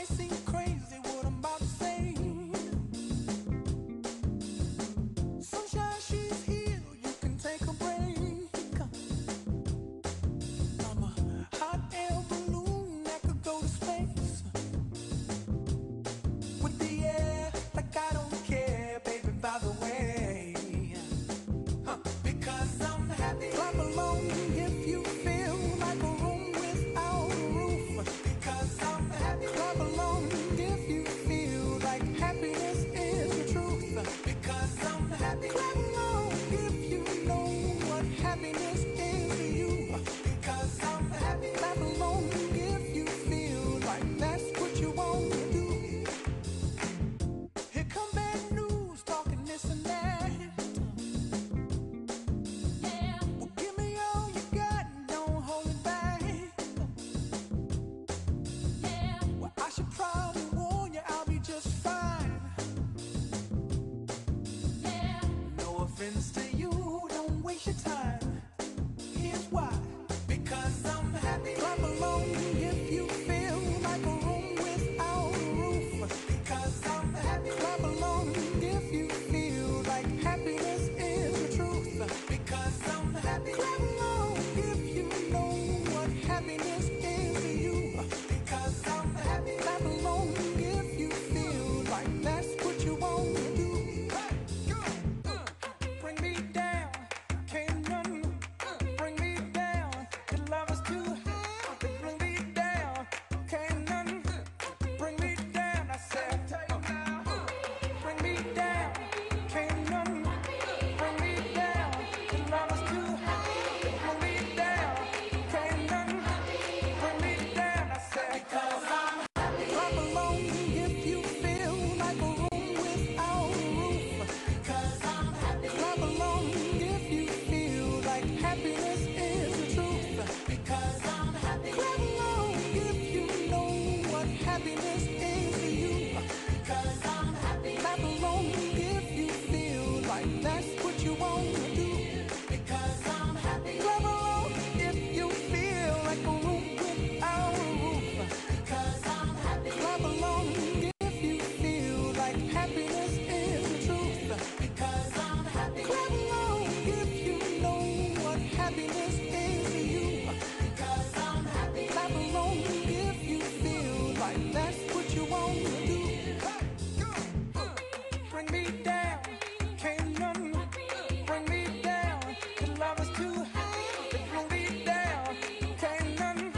might seem crazy what I'm about to say. Sunshine, she's here, you can take a break. I'm a hot air balloon that could go to space. With the air, like I don't care, baby, by the way. Because I'm happy. Clap along if you feel like a room without a roof. Because I'm happy. Clap along if you feel like happiness is the truth. Because I'm happy. Clap along if you know what happiness is to you. Because I'm happy. Clap along if you feel like that's what you want to do. Here come bad news, talking this and that. Well, give me all you got and don't hold it back. Well, I should probably warn you, I'll be just fine. No offense to you, don't waste your time. Here's why. Because I'm happy. Clap along if you feel like a room without a roof. Because I'm happy. Clap along if you feel like happiness is the truth. Because I'm happy. Clap along if you know what happiness is to you. Because I'm happy. Clap along if you feel like that's what you want to do. Bring me down, can't none bring me down. Your love is too high. Bring me down, can't none bring me down. I said, bring me down, can't none bring me down. Your love is too high. Bring me down, can't none bring me down. I said, because I'm happy. Clap along if you feel like a room without a roof. Because I'm happy. Clap along if you feel like happiness is the truth. Because I'm happy. Clap along if you know what happiness is to you. Because I'm happy. Clap along if you feel like that's what you want to do. Because I'm happy. Clap along if you feel like a room without a roof. Because I'm happy. Clap along if you feel like happiness is the truth. Because I'm happy. Clap along if you know what happiness is to you. Because I'm happy. Clap along if you feel like that's what you want to do. Bring me down, can't none bring me down. Your love is too high. Bring me down, can't none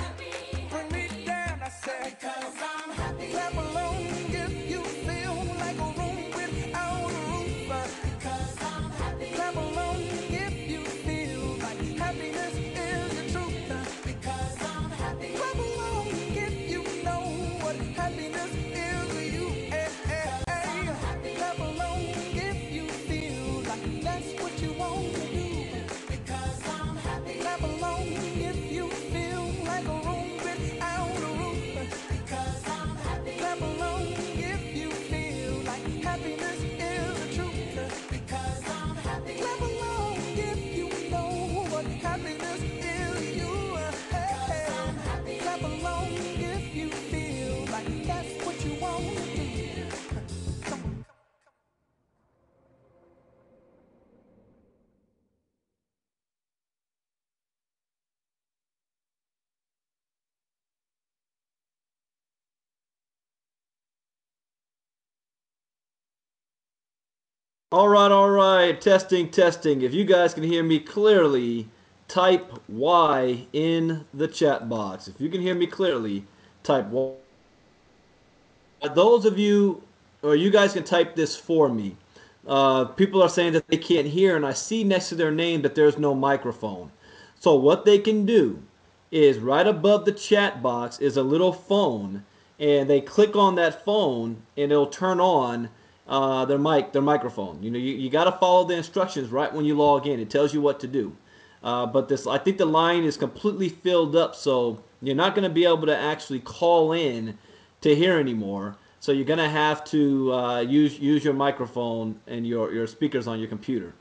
bring me down. I said, because I'm happy. Clap along if you feel like a room without a roof. Because I'm happy. Clap along if you feel like happiness is the truth. Because I'm happy. Clap along if you know what happiness is to you. Clap along if you feel like that's what you want to do. Because I'm happy. Clap along if you feel like a room without a roof. Because I'm happy. Clap along if you feel like happiness is the truth. Because I'm happy. Clap along if you know what happiness is to you. Because I'm happy. Clap along if you feel like that's what you want to do. All right. Testing, testing. If you guys can hear me clearly, type Y in the chat box. If you can hear me clearly, type Y. Those of you, or you guys can type this for me. People are saying that they can't hear, and I see next to their name that there's no microphone. So what they can do is right above the chat box is a little phone, and they click on that phone, and it'll turn on their microphone. You got to follow the instructions right when you log in. It tells you what to do. But I think the line is completely filled up, so you're not going to be able to actually call in to hear anymore. So you're going to have to use your microphone and your speakers on your computer.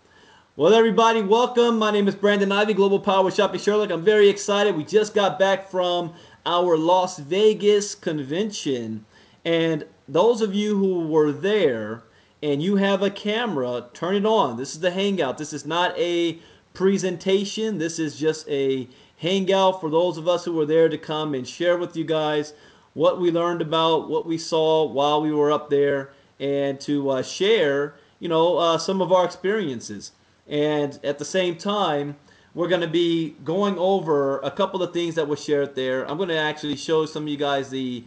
Well, everybody, welcome. My name is Brandon Ivey, Global Power Shopping Sherlock. I'm very excited. We just got back from our Las Vegas convention, And those of you who were there and you have a camera, turn it on. This is the hangout. This is not a presentation. This is just a hangout for those of us who were there to come and share with you guys what we learned about, what we saw while we were up there, and to share, some of our experiences. And at the same time, we're going to be going over a couple of things that were shared there. I'm going to actually show some of you guys the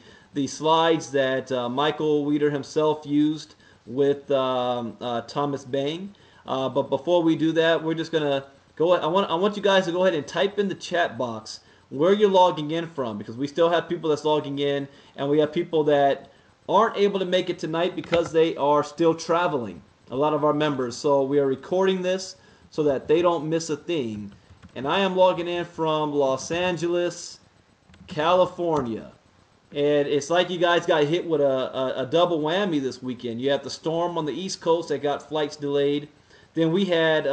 slides that Michael Weeder himself used with Thomas Bang. But before we do that, we're just going to go. I want you guys to go ahead and type in the chat box where you're logging in from, because we still have people that's logging in, and we have people that aren't able to make it tonight because they are still traveling, a lot of our members. So we are recording this so that they don't miss a thing. And I am logging in from Los Angeles, California. And it's like you guys got hit with a double whammy this weekend. You had the storm on the East Coast that got flights delayed. Then we had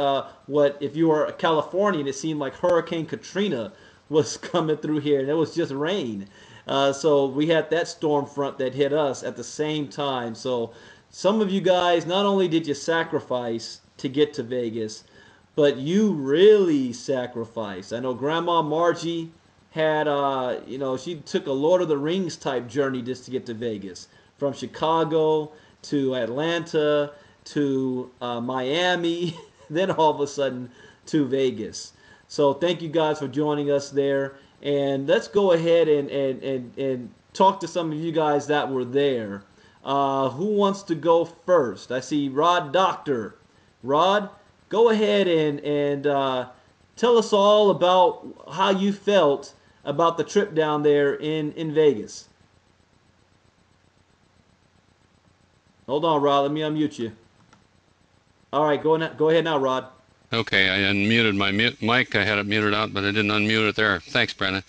what, if you were a Californian, it seemed like Hurricane Katrina was coming through here, and it was just rain. So we had that storm front that hit us at the same time. So some of you guys, not only did you sacrifice to get to Vegas, but you really sacrificed. I know Grandma Margie had, she took a Lord of the Rings type journey just to get to Vegas. From Chicago to Atlanta to Miami, then all of a sudden to Vegas. So thank you guys for joining us there. And let's go ahead and talk to some of you guys that were there. Who wants to go first? I see Rod Doctor. Rod, go ahead and tell us all about how you felt about the trip down there in Vegas. Hold on, Rod. Let me unmute you. All right, go ahead now, Rod. Okay, I unmuted my mic. I had it muted out, but I didn't unmute it there. Thanks, Brennan.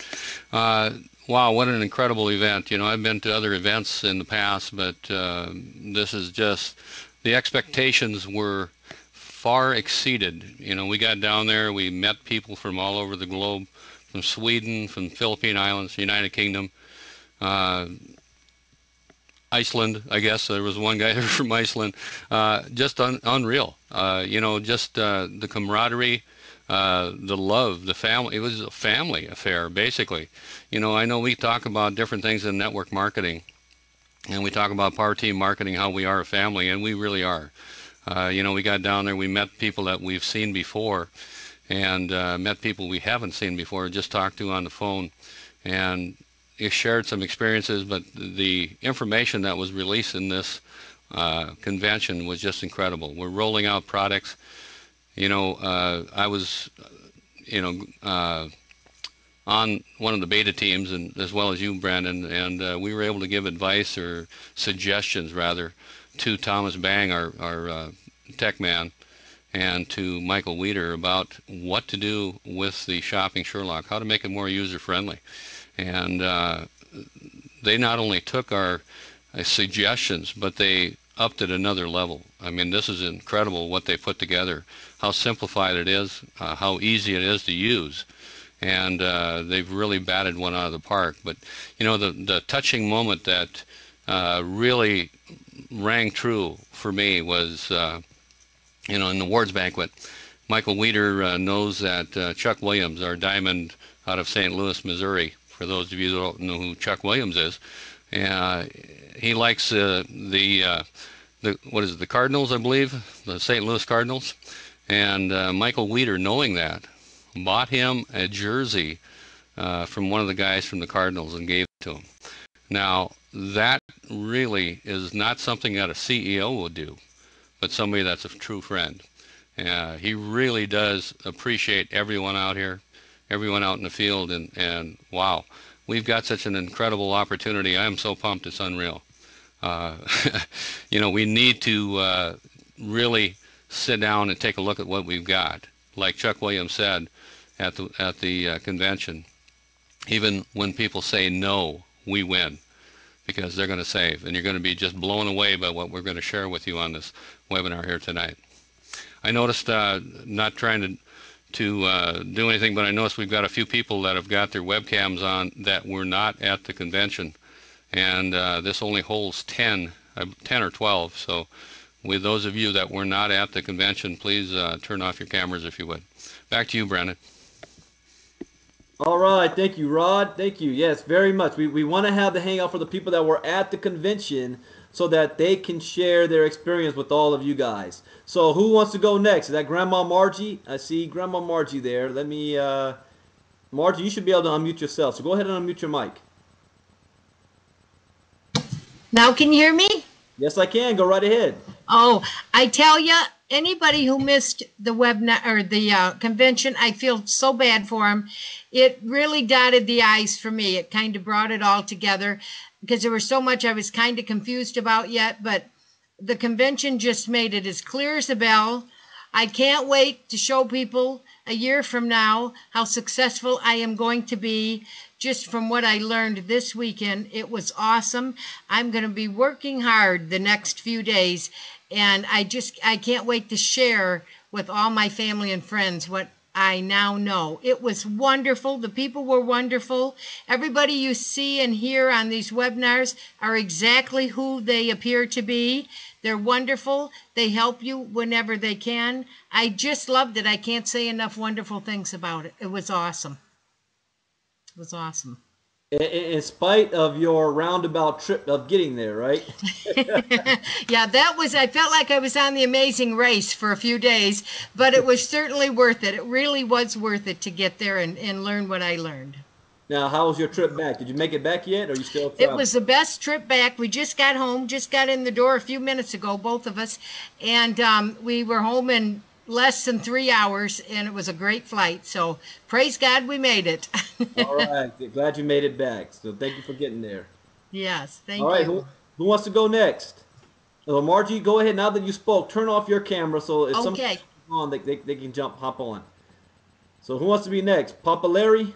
Wow, what an incredible event. I've been to other events in the past, but this is just, the expectations were far exceeded. We got down there, we met people from all over the globe, from Sweden, from Philippine Islands, United Kingdom, Iceland, I guess. There was one guy from Iceland. Just unreal. Just the camaraderie, the love, the family. It was a family affair, basically. I know we talk about different things in network marketing, and we talk about power team marketing, how we are a family, and we really are. We got down there, we met people that we've seen before, and met people we haven't seen before, just talked to on the phone, and you shared some experiences, but the information that was released in this convention was just incredible. We're rolling out products. I was, on one of the beta teams, and as well as you, Brandon, and we were able to give advice, or suggestions rather, to Thomas Bang, our tech man, and to Michael Weeder about what to do with the shopping Sherlock, how to make it more user-friendly. And they not only took our suggestions, but they upped it another level. I mean, this is incredible what they put together, how simplified it is, how easy it is to use. And they've really batted one out of the park. But, the touching moment that really rang true for me was, in the awards banquet, Michael Weeder knows that Chuck Williams, our diamond out of St. Louis, Missouri, for those of you that don't know who Chuck Williams is, he likes the Cardinals, I believe, the St. Louis Cardinals. And Michael Weeder, knowing that, bought him a jersey from one of the guys from the Cardinals and gave it to him. Now, that really is not something that a CEO would do, but somebody that's a true friend. He really does appreciate everyone out here, everyone out in the field, and wow, we've got such an incredible opportunity. I am so pumped, it's unreal. We need to really sit down and take a look at what we've got. Like Chuck Williams said at the convention, even when people say no, we win, because they're going to save, and you're going to be just blown away by what we're going to share with you on this webinar here tonight. I noticed, not trying to do anything, but I noticed we've got a few people that have got their webcams on that were not at the convention, and this only holds 10 or 12. So with those of you that were not at the convention, please turn off your cameras if you would. Back to you, Brandon. All right, thank you, Rod. Thank you. Yes, very much. We want to have the hangout for the people that were at the convention so that they can share their experience with all of you guys. So who wants to go next? Is that Grandma Margie? I see Grandma Margie there. Let me, Margie, you should be able to unmute yourself. So go ahead and unmute your mic. Now can you hear me? Yes, I can. Go right ahead. Oh, I tell you, anybody who missed the webinar or the convention, I feel so bad for them. It really dotted the I's for me. It kind of brought it all together because there was so much I was kind of confused about yet, but the convention just made it as clear as a bell. I can't wait to show people a year from now how successful I am going to be just from what I learned this weekend. It was awesome. I'm going to be working hard the next few days, and I can't wait to share with all my family and friends what I now know. It was wonderful. The people were wonderful. Everybody you see and hear on these webinars are exactly who they appear to be. They're wonderful. They help you whenever they can. I just loved it. I can't say enough wonderful things about it. It was awesome. It was awesome. In spite of your roundabout trip of getting there, right? Yeah, I felt like I was on the Amazing Race for a few days, but it was certainly worth it. It really was worth it to get there and learn what I learned. Now, how was your trip back? Did you make it back yet, or are you still It traveling? was the best trip back. We just got home, just got in the door a few minutes ago, both of us, and we were home in less than 3 hours, and it was a great flight. So praise God we made it. All right. Glad you made it back. So thank you for getting there. Yes, All thank right. you. Who wants to go next? Margie, go ahead. Now that you spoke, turn off your camera so if somebody's Okay. on, they can hop on. So who wants to be next? Papa Larry?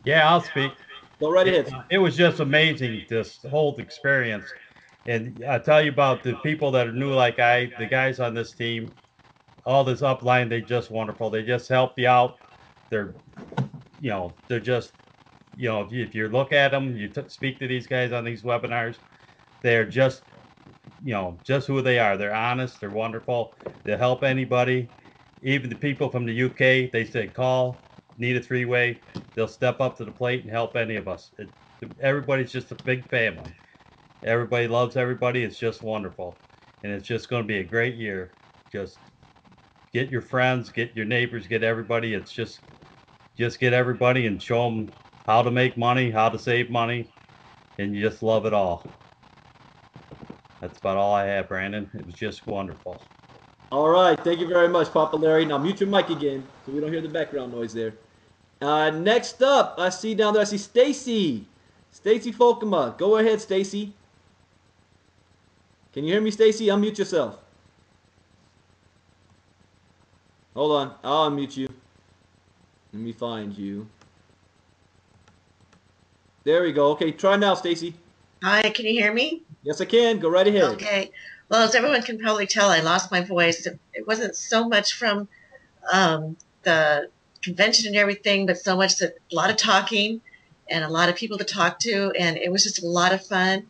Yeah, I'll speak. Go right It, ahead. it was just amazing, this whole experience. And I tell you about the people that are new, like the guys on this team, all this upline, they're just wonderful. They just help you out. They're, they're just, if you look at them, speak to these guys on these webinars, they're just, just who they are. They're honest. They're wonderful. They help anybody. Even the people from the UK, they say, call, need a three-way. They'll step up to the plate and help any of us. Everybody's just a big family. Everybody loves everybody. It's just wonderful. And it's just going to be a great year. Just get your friends, get your neighbors, get everybody. It's just get everybody and show them how to make money, how to save money, and you just love it all. That's about all I have, Brandon. It was just wonderful. All right. Thank you very much, Papa Larry. Now mute your mic again so we don't hear the background noise there. Next up, I see down there, I see Stacy. Stacy Folkema. Go ahead, Stacy. Can you hear me, Stacy? Unmute yourself. Hold on. I'll unmute you. Let me find you. There we go. Okay, try now, Stacy. Hi, can you hear me? Yes, I can. Go right ahead. Okay. Well, as everyone can probably tell, I lost my voice. It wasn't so much from the convention and everything, but so much that a lot of talking and a lot of people to talk to, and it was just a lot of fun.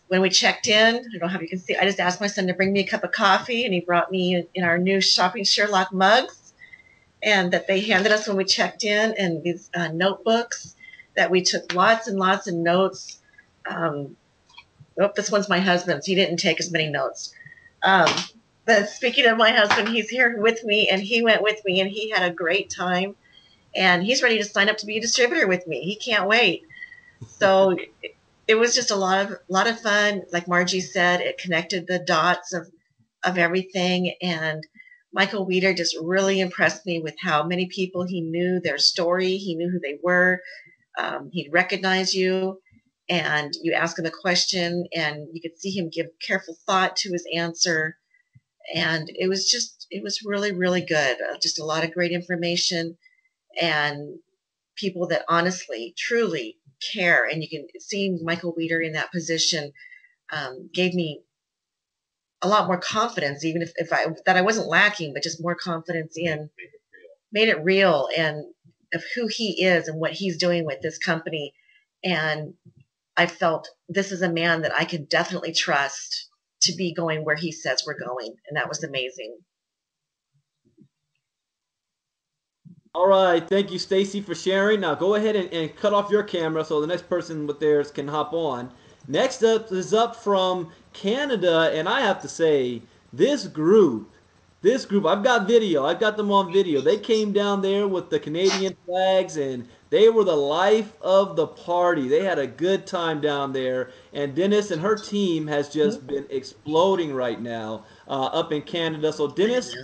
When we checked in, I don't know how you can see, I just asked my son to bring me a cup of coffee, and he brought me in our new Shopping Sherlock mugs, and that they handed us when we checked in, and these notebooks that we took lots and lots of notes. This one's my husband's. He didn't take as many notes. But speaking of my husband, he's here with me, and he went with me, and he had a great time. And he's ready to sign up to be a distributor with me. He can't wait. So it was just a lot of fun. Like Margie said, it connected the dots of everything. And Michael Weeder just really impressed me with how many people he knew their story. He knew who they were. He'd recognize you. And you ask him a question, and you could see him give careful thought to his answer. And it was really, really good. Just a lot of great information and people that honestly, truly care. And you can see Michael Weeder in that position gave me a lot more confidence, even if I wasn't lacking, but just more confidence made it real and of who he is and what he's doing with this company. And I felt this is a man that I could definitely trust to be going where he says we're going. And that was amazing. All right, thank you, Stacy, for sharing. Now go ahead and cut off your camera so the next person with theirs can hop on. Next up is up from Canada, and I have to say, this group, I've got video. I've got them on video. They came down there with the Canadian flags, and they were the life of the party. They had a good time down there, and Dennis and her team has just been exploding right now up in Canada. So Dennis,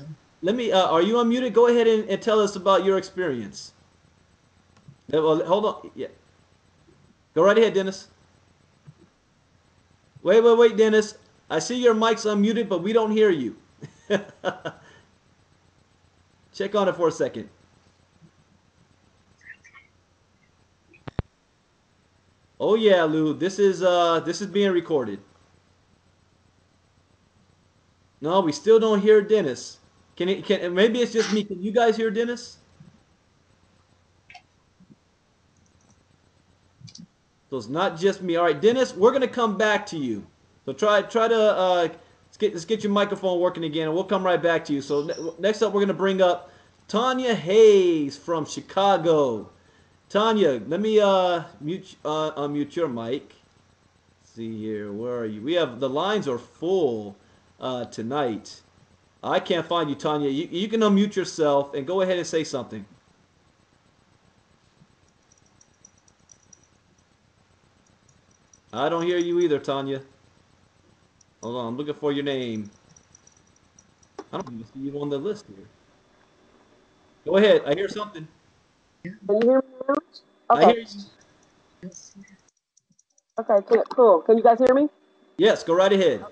let me. Are you unmuted? Go ahead and tell us about your experience. Well, hold on. Yeah, go right ahead, Dennis. Wait, Dennis. I see your mic's unmuted, but we don't hear you. Check on it for a second. Oh yeah, Lou. This is being recorded. No, we still don't hear Dennis. Can maybe it's just me. Can you guys hear Dennis? So it's not just me. All right, Dennis, we're gonna come back to you. So try to let's get your microphone working again, and we'll come right back to you. So next up, we're gonna bring up Tanya Hayes from Chicago. Tanya, let me unmute your mic. Let's see here, where are you? We have the lines are full tonight. I can't find you, Tanya. You can unmute yourself and go ahead and say something. I don't hear you either, Tanya. Hold on, I'm looking for your name. I don't even see you on the list here. Go ahead. I hear something. Can you hear me now? I Okay. hear you. Okay. Cool. Can you guys hear me? Yes, go right ahead.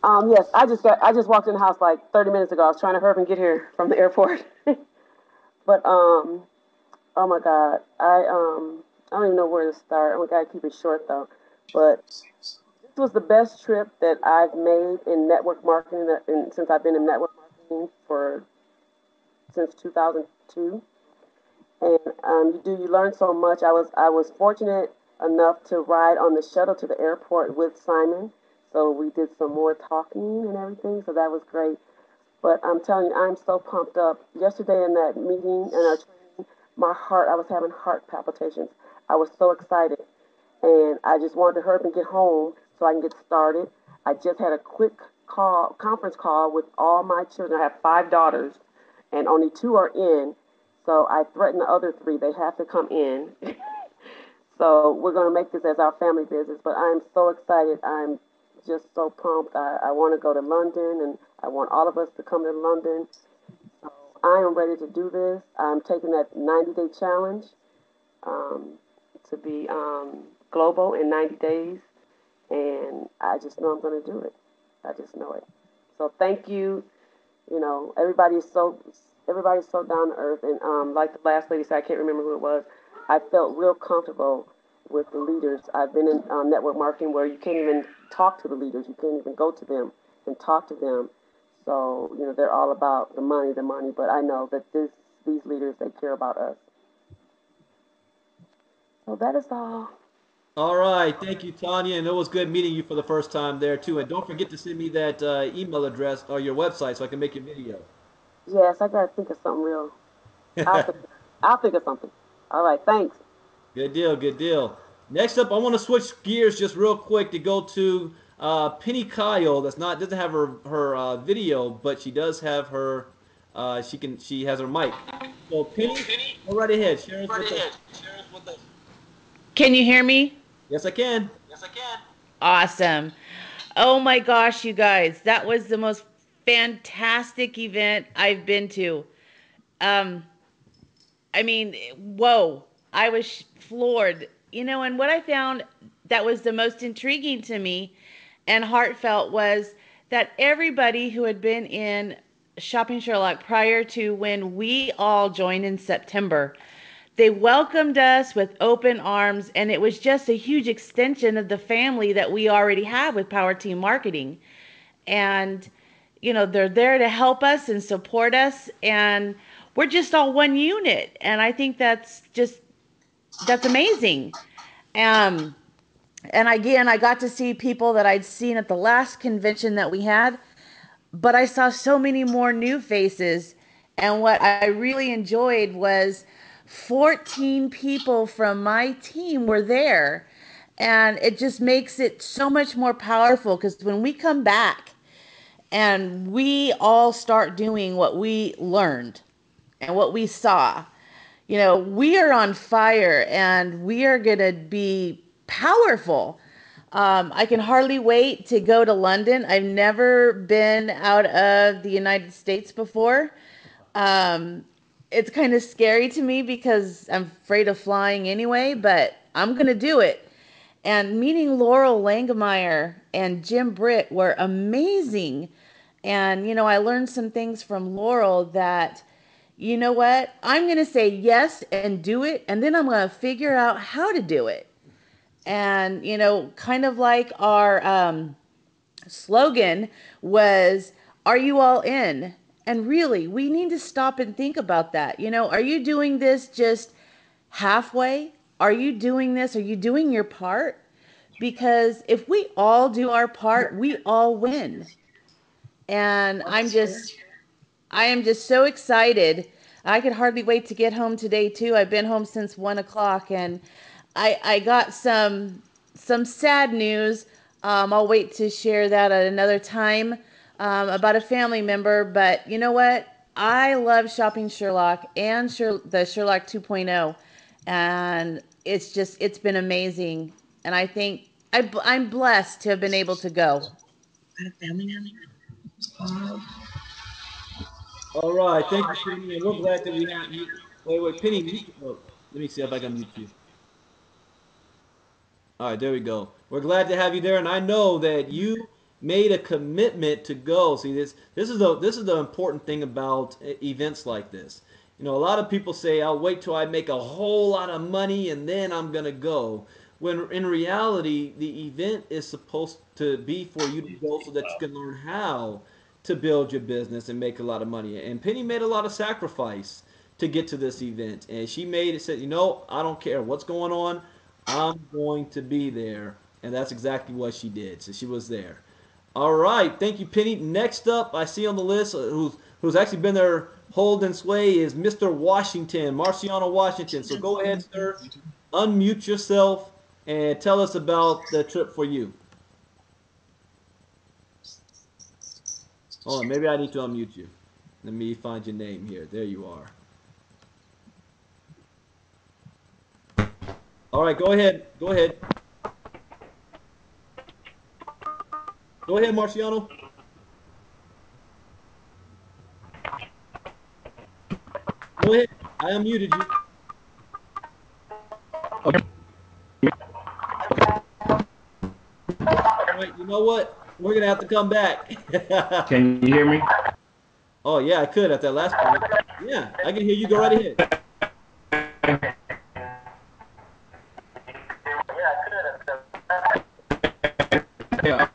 Yes. I just walked in the house like 30 minutes ago. I was trying to hurry up and get here from the airport. But oh my God, I don't even know where to start. We gotta keep it short though. But this was the best trip that I've made in network marketing since I've been in network marketing for since 2002. And you learn so much. I was fortunate enough to ride on the shuttle to the airport with Simon, so we did some more talking and everything. So that was great. But I'm telling you, I'm so pumped up. Yesterday in that meeting and our training, I was having heart palpitations. I was so excited, and I just wanted to hurry up and get home so I can get started. I just had a quick conference call with all my children. I have 5 daughters, and only 2 are in. So I threatened the other 3; they have to come in. So we're going to make this as our family business. But I'm so excited. I'm just so pumped. I want to go to London, and I want all of us to come to London. So I am ready to do this. I'm taking that 90-day challenge um, to be global in 90 days, and I just know I'm going to do it. I just know it. So thank you. Everybody's so down to earth, and like the last lady said, I can't remember who it was. I felt real comfortable with the leaders. I've been in network marketing where you can't even talk to the leaders. You can't even go to them and talk to them. So they're all about the money, the money. But I know that these leaders, they care about us. So that is all. All right, thank you, Tanya, and it was good meeting you for the first time there too. And don't forget to send me that email address or your website so I can make your video. Yes, I gotta think of something real. I'll think. I'll think of something. All right. Thanks. Good deal, good deal. Next up, I want to switch gears just real quick to go to Penny Kyle. That's not doesn't have her video, but she does have her. She has her mic. So Penny, go right ahead. Share us with us. Can you hear me? Yes, I can. Awesome. Oh my gosh, you guys, that was the most fantastic event I've been to. Um, I mean, whoa, I was floored. And what I found that was the most intriguing to me and heartfelt was that everybody who had been in Shopping Sherlock prior to when we all joined in September, they welcomed us with open arms, and it was just a huge extension of the family that we already have with Power Team Marketing. And they're there to help us and support us, and we're just all one unit. And I think that's amazing. Um, and again, I got to see people that I'd seen at the last convention that we had, but I saw so many more new faces. And what I really enjoyed was 14 people from my team were there. And it just makes it so much more powerful because when we come back and we all start doing what we learned and what we saw, we are on fire and we are going to be powerful. I can hardly wait to go to London. I've never been out of the United States before. Um, it's kind of scary to me because I'm afraid of flying anyway, but I'm going to do it. And meeting Laurel Langemeyer and Jim Britt were amazing. And, I learned some things from Laurel that, you know what? I'm going to say yes and do it, and then I'm going to figure out how to do it. And, kind of like our slogan was, "Are you all in?" And really, we need to stop and think about that. Are you doing this just halfway? Are you doing this? Are you doing your part? Because if we all do our part, we all win. And I am just so excited. I could hardly wait to get home today too. I've been home since 1 o'clock, and I got some sad news. I'll wait to share that at another time, about a family member. But you know what? I love shopping Sherlock and the Sherlock 2.0, and it's been amazing. And I think I'm blessed to have been able to go. Got a family down there? All right, thank you, Penny, and we're glad that we have you. Wait, Penny, mute. Oh, let me see if I can mute you. All right, there we go. We're glad to have you there, and I know that you made a commitment to go. See, this is the important thing about events like this. A lot of people say, "I'll wait till I make a whole lot of money and then I'm gonna go." When in reality, the event is supposed to be for you to go so that you can learn how to build your business and make a lot of money. And Penny made a lot of sacrifice to get to this event, and she made it. Said, I don't care what's going on. I'm going to be there. And that's exactly what she did. So she was there. All right. Thank you, Penny. Next up, I see on the list who's actually been there holding sway is Mr. Washington, Marciano Washington. So go ahead, sir. Unmute yourself and tell us about the trip for you. Hold on. Maybe I need to unmute you. Let me find your name here. There you are. All right. Go ahead. Go ahead. Go ahead, Marciano. Go ahead. I unmuted you. All right, you know what? We're gonna have to come back. Can you hear me? Oh yeah, I could at that last point. Yeah, I can hear you. Go right ahead. Yeah.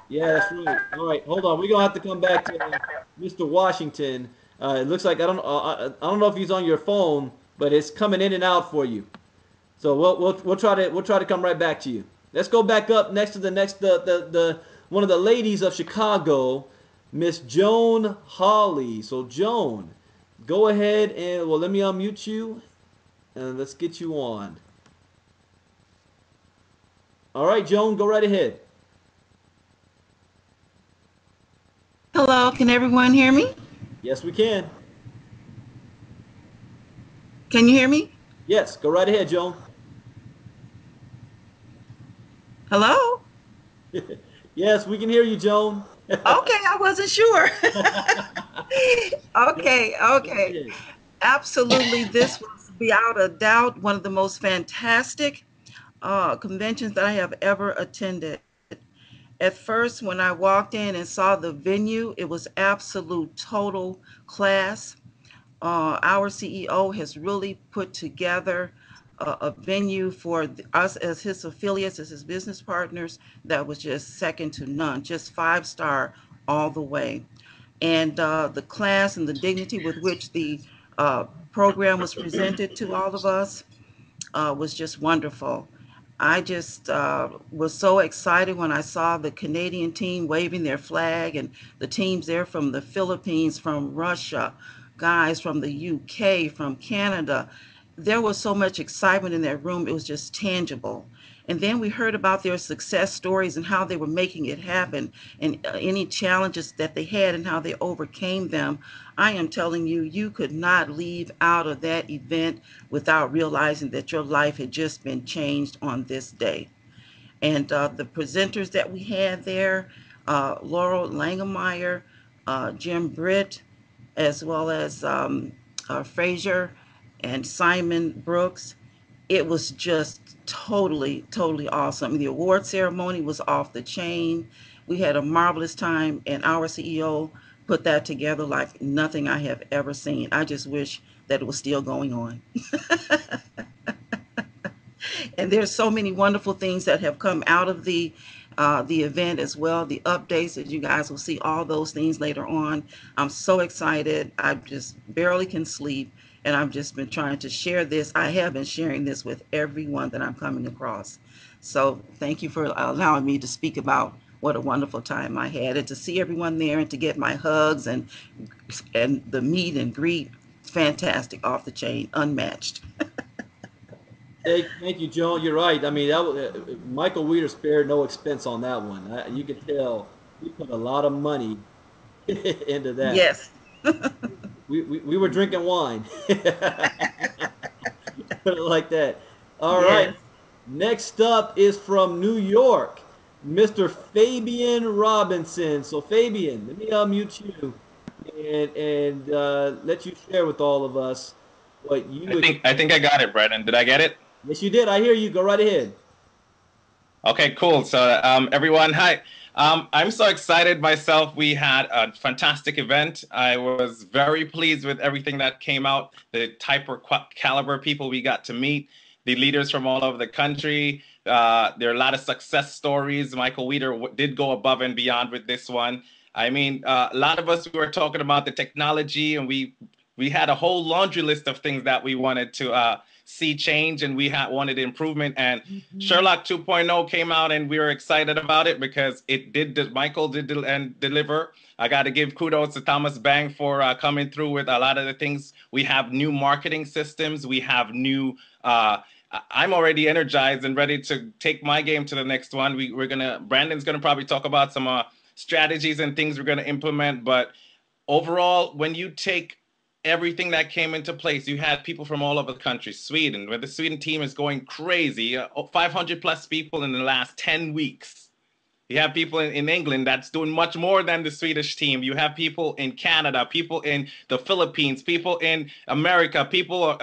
Yeah, that's right. All right, hold on. We're gonna have to come back to Mr. Washington. It looks like I don't know if he's on your phone, but it's coming in and out for you. So we'll try to come right back to you. Let's go back up next to the one of the ladies of Chicago, Miss Joan Hawley. So Joan, go ahead and let me unmute you and let's get you on. All right, Joan, go right ahead. Hello, can everyone hear me? Yes, we can. Can you hear me? Yes, go right ahead, Joan. Hello? Yes, we can hear you, Joan. Okay, I wasn't sure. Go Okay, okay. ahead. Absolutely, this was without a doubt one of the most fantastic conventions that I have ever attended. At first, when I walked in and saw the venue, it was absolute total class. Our CEO has really put together a venue for us as his affiliates, as his business partners, that was just second to none, just 5-star all the way. And the class and the dignity with which the program was presented to all of us was just wonderful. I just was so excited when I saw the Canadian team waving their flag and the teams there from the Philippines, from Russia, guys from the UK, from Canada. There was so much excitement in that room. It was just tangible. And then we heard about their success stories and how they were making it happen and any challenges that they had and how they overcame them. I am telling you, you could not leave out of that event without realizing that your life had just been changed on this day. And the presenters that we had there, Laurel Langemeyer, Jim Britt, as well as Fraser and Simon Brooks, it was just totally, totally awesome. The award ceremony was off the chain. We had a marvelous time, and our CEO put that together like nothing I have ever seen. I just wish that it was still going on. And there's so many wonderful things that have come out of the event as well. The updates, as you guys will see all those things later on. I'm so excited. I just barely can sleep, and I've just been trying to share this. I have been sharing this with everyone that I'm coming across. So thank you for allowing me to speak about what a wonderful time I had, and to see everyone there and to get my hugs and the meet and greet. Fantastic, off the chain, unmatched. Thank you, Joan. You're right. I mean, Michael Weeder spared no expense on that one. You could tell he put a lot of money into that. Yes. We were drinking wine. Put it like that. All right. Yes. Next up is from New York, Mr. Fabian Robinson. So Fabian, let me unmute you and let you share with all of us what you I think I got it, Brandon. Did I get it? Yes, you did. I hear you. Go right ahead. Okay, cool. So, everyone, hi. I'm so excited myself. We had a fantastic event. I was very pleased with everything that came out, the type or caliber people we got to meet, the leaders from all over the country. There are a lot of success stories. Michael Weeder did go above and beyond with this one. I mean, a lot of us, we were talking about the technology, and we had a whole laundry list of things that we wanted to see change, and we wanted improvement. And Sherlock 2.0 came out, and we were excited about it because it did. Michael did and deliver. I got to give kudos to Thomas Bang for coming through with a lot of the things. We have new marketing systems. We have new. I'm already energized and ready to take my game to the next one. Brandon's gonna probably talk about some strategies and things we're gonna implement. But overall, when you take everything that came into place, you had people from all over the country. Sweden, where the Sweden team is going crazy, 500 plus people in the last 10 weeks. You have people in England that's doing much more than the Swedish team. You have people in Canada, people in the Philippines, people in America, people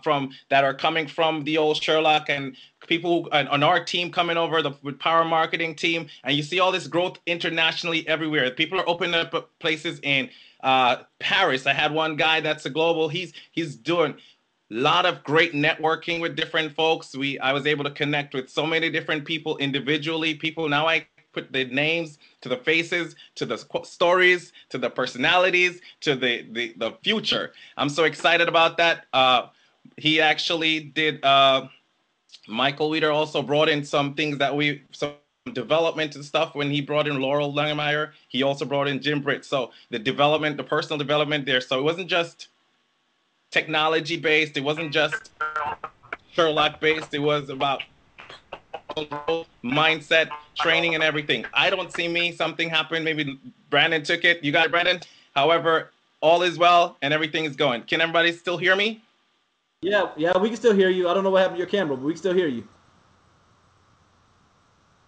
from that are coming from the old Sherlock, and people on our team coming over with Power Marketing team. And you see all this growth internationally everywhere. People are opening up places in Paris. I had one guy that's a global. He's doing a lot of great networking with different folks. I was able to connect with so many different people individually. People now I put the names to the faces, to the stories, to the personalities, to the future. I'm so excited about that. He actually did. Michael Weeder also brought in some things some development and stuff when he brought in Laurel Langemeyer. He also brought in Jim Britt. So the personal development there. So it wasn't just technology based. It wasn't just Sherlock based. It was about mindset, training, and everything. I don't see something happened. Maybe Brandon took it. You got it, Brandon? However, all is well and everything is going. Can everybody still hear me? Yeah, we can still hear you. I don't know what happened to your camera, but we can still hear you.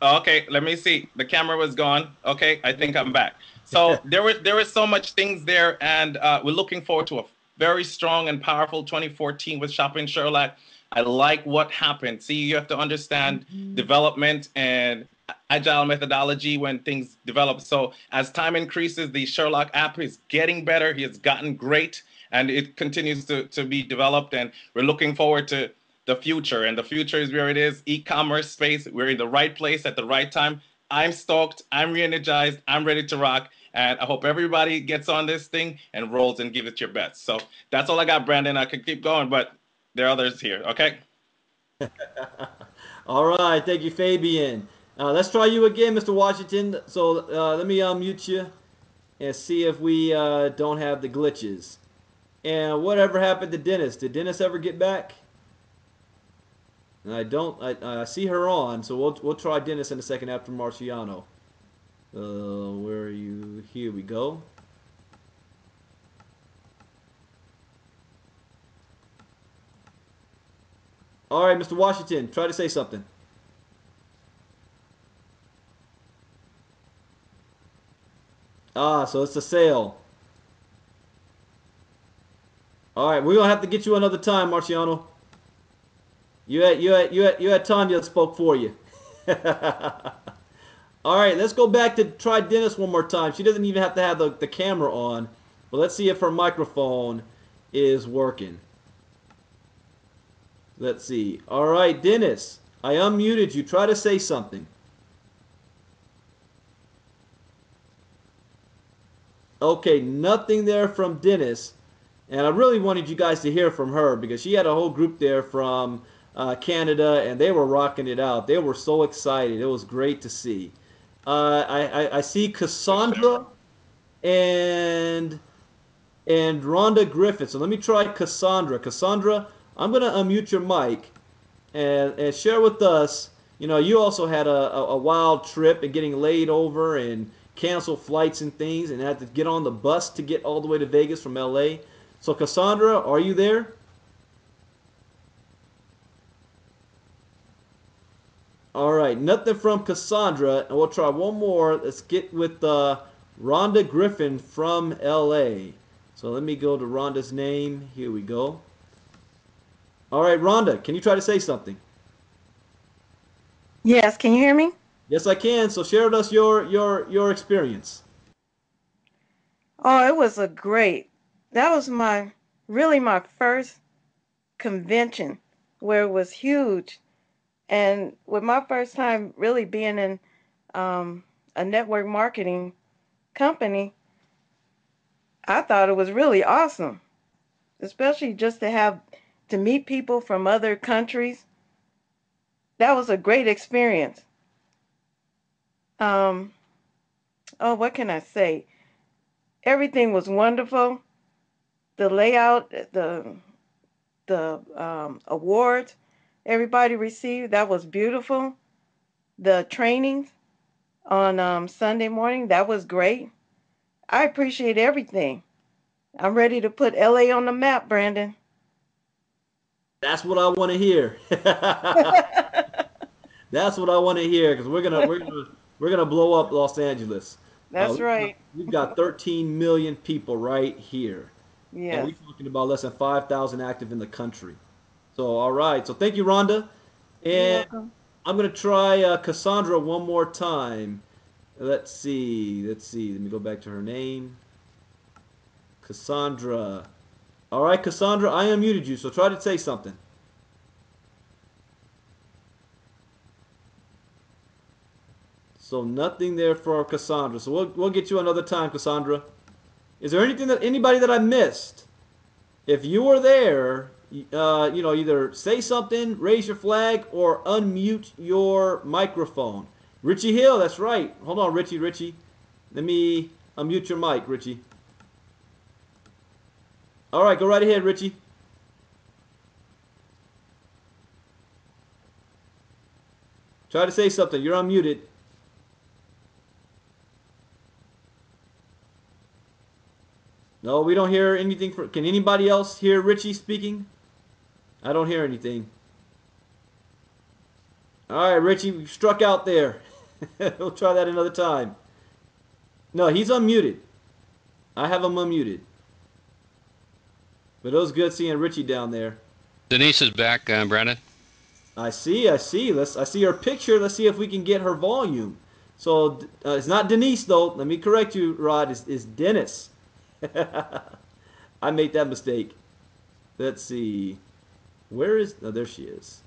Okay, let me see. The camera was gone. Okay, I think I'm back. So there was so much things there, and we're looking forward to a very strong and powerful 2014 with Shopping Sherlock. I like what happened. See, you have to understand development and agile methodology when things develop. So as time increases, the Sherlock app is getting better. He has gotten great, and it continues to be developed. And we're looking forward to the future. And the future is where it is, e-commerce space. We're in the right place at the right time. I'm stoked. I'm re-energized. I'm ready to rock. And I hope everybody gets on this thing and rolls and give it your best. So that's all I got, Brandon. I could keep going, but there are others here. Okay. All right, thank you, Fabian. Let's try you again, Mr. Washington. So let me unmute you and see if we don't have the glitches. And whatever happened to Dennis? Did Dennis ever get back? I don't. I see her on, so we'll try Dennis in a second after Marciano. Where are you? Here we go. All right, Mr. Washington, try to say something. Ah, so it's a sale. All right, we're gonna have to get you another time, Marciano. You had Tanya that spoke for you. All right, let's go back to try Dennis one more time. She doesn't even have to have the camera on, but let's see if her microphone is working. Let's see. All right, Dennis, I unmuted you. Try to say something. Okay, nothing there from Dennis. And I really wanted you guys to hear from her because she had a whole group there from Canada, and they were rocking it out. They were so excited. It was great to see. I see Cassandra and Rhonda Griffith. So let me try Cassandra. Cassandra, I'm going to unmute your mic and share with us. You know, you also had a wild trip and getting laid over and canceled flights and things and had to get on the bus to get all the way to Vegas from LA. So Cassandra, are you there? All right, nothing from Cassandra, and we'll try one more. Let's get with Rhonda Griffin from LA. So let me go to Rhonda's name. Here we go. All right, Rhonda, can you try to say something? Yes, can you hear me? Yes, I can. So share with us your experience. Oh, it was a great. That was my first convention where it was huge. And with my first time really being in a network marketing company, I thought it was really awesome, especially just to meet people from other countries. That was a great experience. Um, oh, what can I say? Everything was wonderful. The layout, the awards everybody received, that was beautiful. The trainings on Sunday morning, that was great. I appreciate everything. I'm ready to put LA on the map, Brandon. That's what I want to hear. That's what I want to hear because we're gonna blow up Los Angeles. That's We've got, right. we've got 13 million people right here, and Yes. we're talking about less than 5,000 active in the country. So all right, so thank you, Rhonda, You're and welcome. I'm gonna try Cassandra one more time. Let's see. Let's see. Let me go back to her name. Cassandra. All right, Cassandra, I unmuted you, so try to say something. So nothing there for Cassandra. So we'll get you another time, Cassandra. Is there anything that anybody that I missed? If you were there, either say something, raise your flag, or unmute your microphone. Richie Hill, that's right. Hold on, Richie. Let me unmute your mic, Richie. All right, go right ahead, Richie. Try to say something. You're unmuted. No, we don't hear anything. Can anybody else hear Richie speaking? I don't hear anything. All right, Richie, we struck out there. We'll try that another time. No, he's unmuted. I have him unmuted. But it was good seeing Richie down there. Denise is back, Brandon. I see. I see her picture. Let's see if we can get her volume. So it's not Denise though. Let me correct you, Rod. It's Dennis. I made that mistake. Let's see. Where is? Oh, there she is.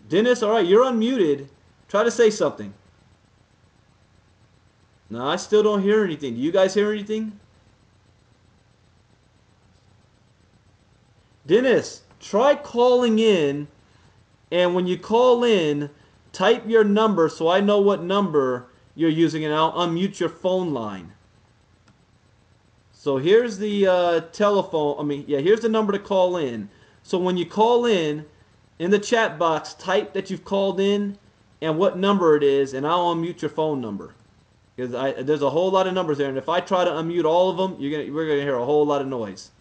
Dennis, all right, you're unmuted. Try to say something. No, I still don't hear anything. Do you guys hear anything? Dennis, try calling in, and when you call in, type your number so I know what number you're using, and I'll unmute your phone line. So here's the telephone. Yeah, here's the number to call in. So when you call in the chat box, type that you've called in and what number it is, and I'll unmute your phone number. Because there's a whole lot of numbers there, and if I try to unmute all of them, we're gonna hear a whole lot of noise.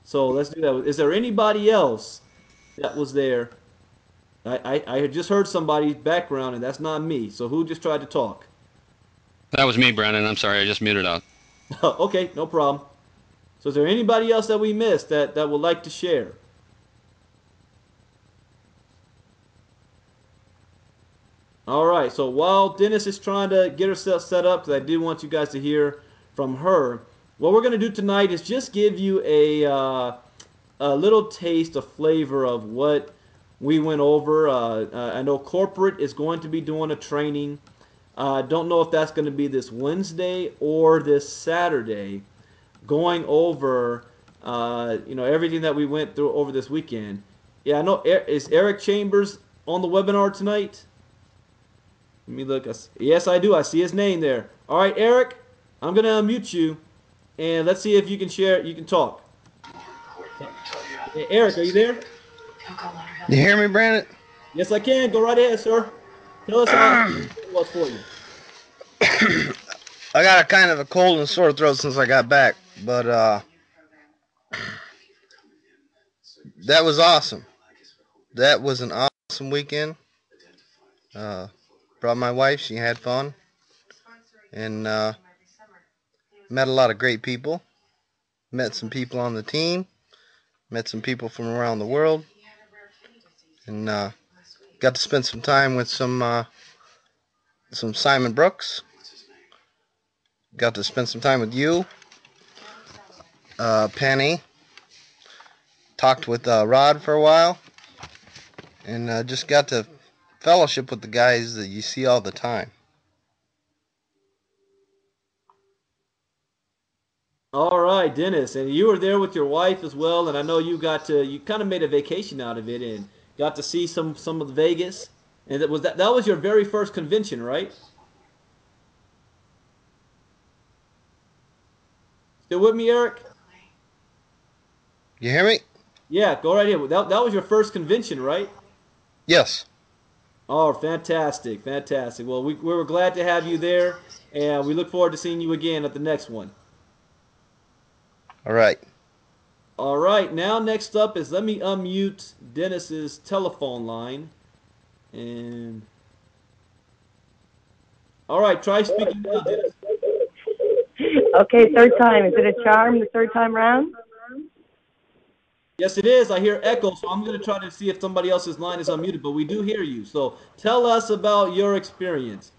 So let's do that. Is there anybody else that was there? I had just heard somebody's background, and that's not me. So who just tried to talk? That was me, Brandon. I'm sorry, I just muted out. Okay, no problem. So is there anybody else that we missed that would like to share? All right, so while Dennis is trying to get herself set up, because I do want you guys to hear from her, what we're going to do tonight is just give you a little taste, a flavor of what we went over. I know corporate is going to be doing a training. I don't know if that's going to be this Wednesday or this Saturday, going over everything that we went through over this weekend. Yeah, I know. Is Eric Chambers on the webinar tonight? Let me look. Yes, I do. I see his name there. All right, Eric, I'm going to unmute you, and let's see if you can share. You can talk. Hey, Eric, are you there? You hear me, Brandon? Yes, I can. Go right ahead, sir. Tell us how it was for you. I got a kind of a cold and sore throat since I got back, but that was awesome. That was an awesome weekend. Brought my wife. She had fun. And met a lot of great people. Met some people on the team. Met some people from around the world. And got to spend some time with some Simon Brooks. Got to spend some time with you, Penny. Talked with Rod for a while. And just got to fellowship with the guys that you see all the time. All right, Dennis, and you were there with your wife as well, and I know you kind of made a vacation out of it and got to see some of Vegas, and that was your very first convention, right? Still with me, Eric? You hear me? Yeah, go right ahead. That was your first convention, right? Yes. Oh, fantastic, fantastic. Well, we were glad to have you there, and we look forward to seeing you again at the next one. All right. All right, now next up is let me unmute Dennis's telephone line. And all right, try speaking now, Dennis. Okay, third time. Is it a charm the third time round? Yes, it is. I hear echo, so I'm going to try to see if somebody else's line is unmuted, but we do hear you. So tell us about your experience.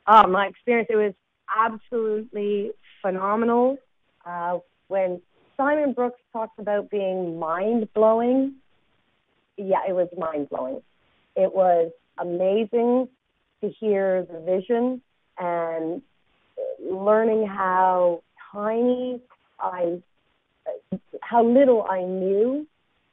My experience, it was absolutely phenomenal. When Simon Brooks talks about being mind-blowing, yeah, it was mind-blowing. It was amazing to hear the vision and learning how little I knew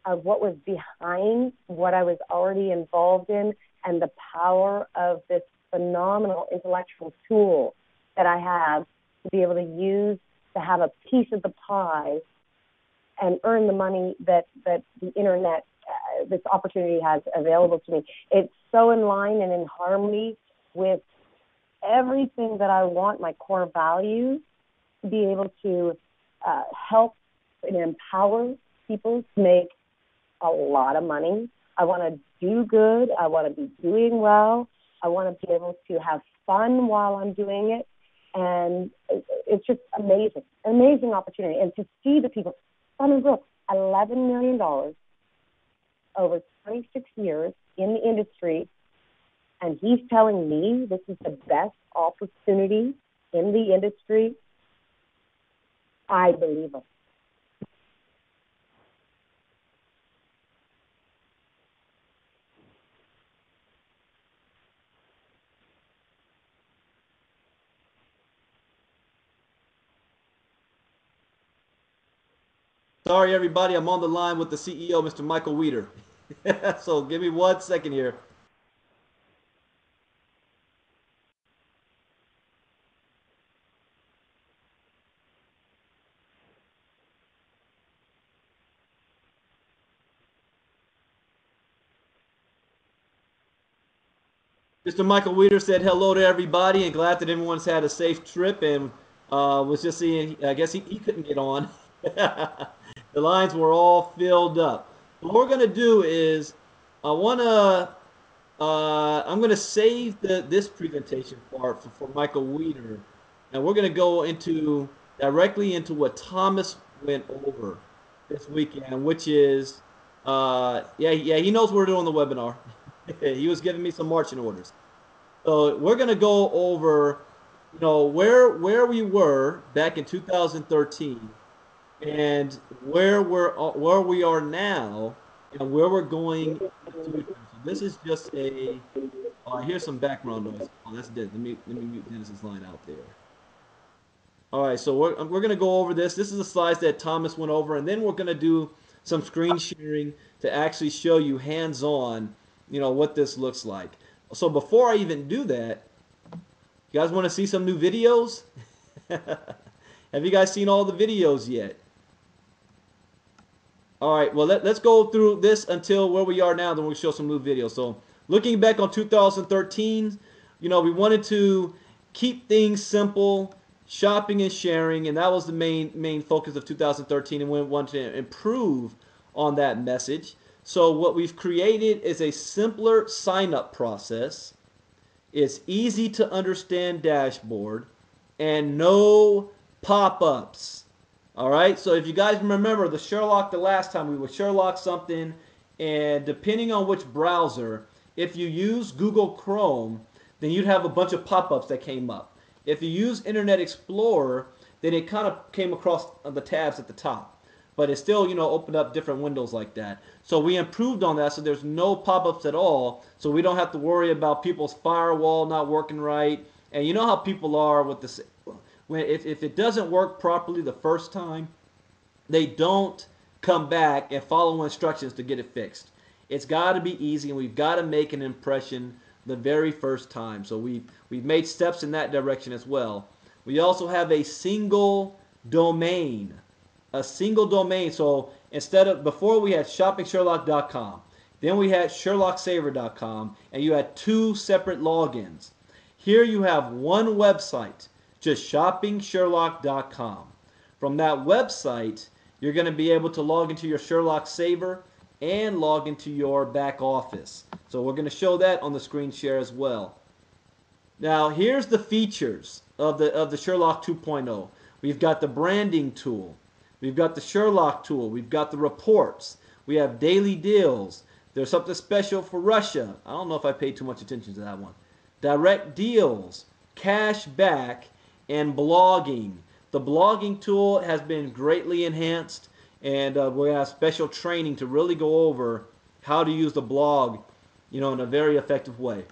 of what was behind what I was already involved in and the power of this phenomenal intellectual tool that I have to be able to use to have a piece of the pie and earn the money that the internet, this opportunity has available to me. It's so in line and in harmony with everything that I want, my core values, to be able to help and empower people to make a lot of money. I want to do good. I want to be doing well. I want to be able to have fun while I'm doing it. And it's just amazing, an amazing opportunity. And to see the people, Simon Brooks, $11 million over 26 years in the industry, and he's telling me this is the best opportunity in the industry. I believe him. Sorry, everybody. I'm on the line with the CEO, Mr. Michael Weeder. So give me 1 second here. Mr. Michael Weeder said hello to everybody and glad that everyone's had a safe trip and was just seeing, I guess he couldn't get on. The lines were all filled up. What we're going to do is I want to, I'm going to save this presentation part for Michael Weeder. And we're going to go into directly into what Thomas went over this weekend, which is, yeah, he knows we're doing the webinar. He was giving me some marching orders. So we're going to go over, where we were back in 2013 and where we are now and where we're going in the future. So this is just a. Oh, I hear some background noise. Oh, that's dead. Let me mute Dennis's line out there. All right, so we're going to go over this. This is the slides that Thomas went over, and then we're going to do some screen sharing to actually show you hands-on, what this looks like. So before I even do that, you guys want to see some new videos? Have you guys seen all the videos yet? All right, well, let's go through this until where we are now, then we'll show some new videos. So looking back on 2013, we wanted to keep things simple, shopping and sharing, and that was the main focus of 2013, and we wanted to improve on that message. So what we've created is a simpler sign-up process. It's easy to understand dashboard, and no pop-ups. All right, so if you guys remember the Sherlock, the last time we would Sherlock something, and depending on which browser, if you use Google Chrome, then you'd have a bunch of pop-ups that came up. If you use Internet Explorer, then it kind of came across the tabs at the top. But it still, opened up different windows like that. So we improved on that so there's no pop-ups at all. So we don't have to worry about people's firewall not working right. And you know how people are with this. If it doesn't work properly the first time, they don't come back and follow instructions to get it fixed. It's got to be easy, and we've got to make an impression the very first time. So we've made steps in that direction as well. We also have a single domain. A single domain. So before we had shoppingsherlock.com, then we had sherlocksaver.com, and you had two separate logins. Here you have one website, just shoppingsherlock.com. From that website, you're going to be able to log into your Sherlock Saver and log into your back office. So we're going to show that on the screen share as well. Now, here's the features of the Sherlock 2.0. We've got the branding tool. We've got the Sherlock tool. We've got the reports. We have daily deals. There's something special for Russia. I don't know if I paid too much attention to that one. Direct deals, cash back, and blogging. The blogging tool has been greatly enhanced, and we have special training to really go over how to use the blog, in a very effective way.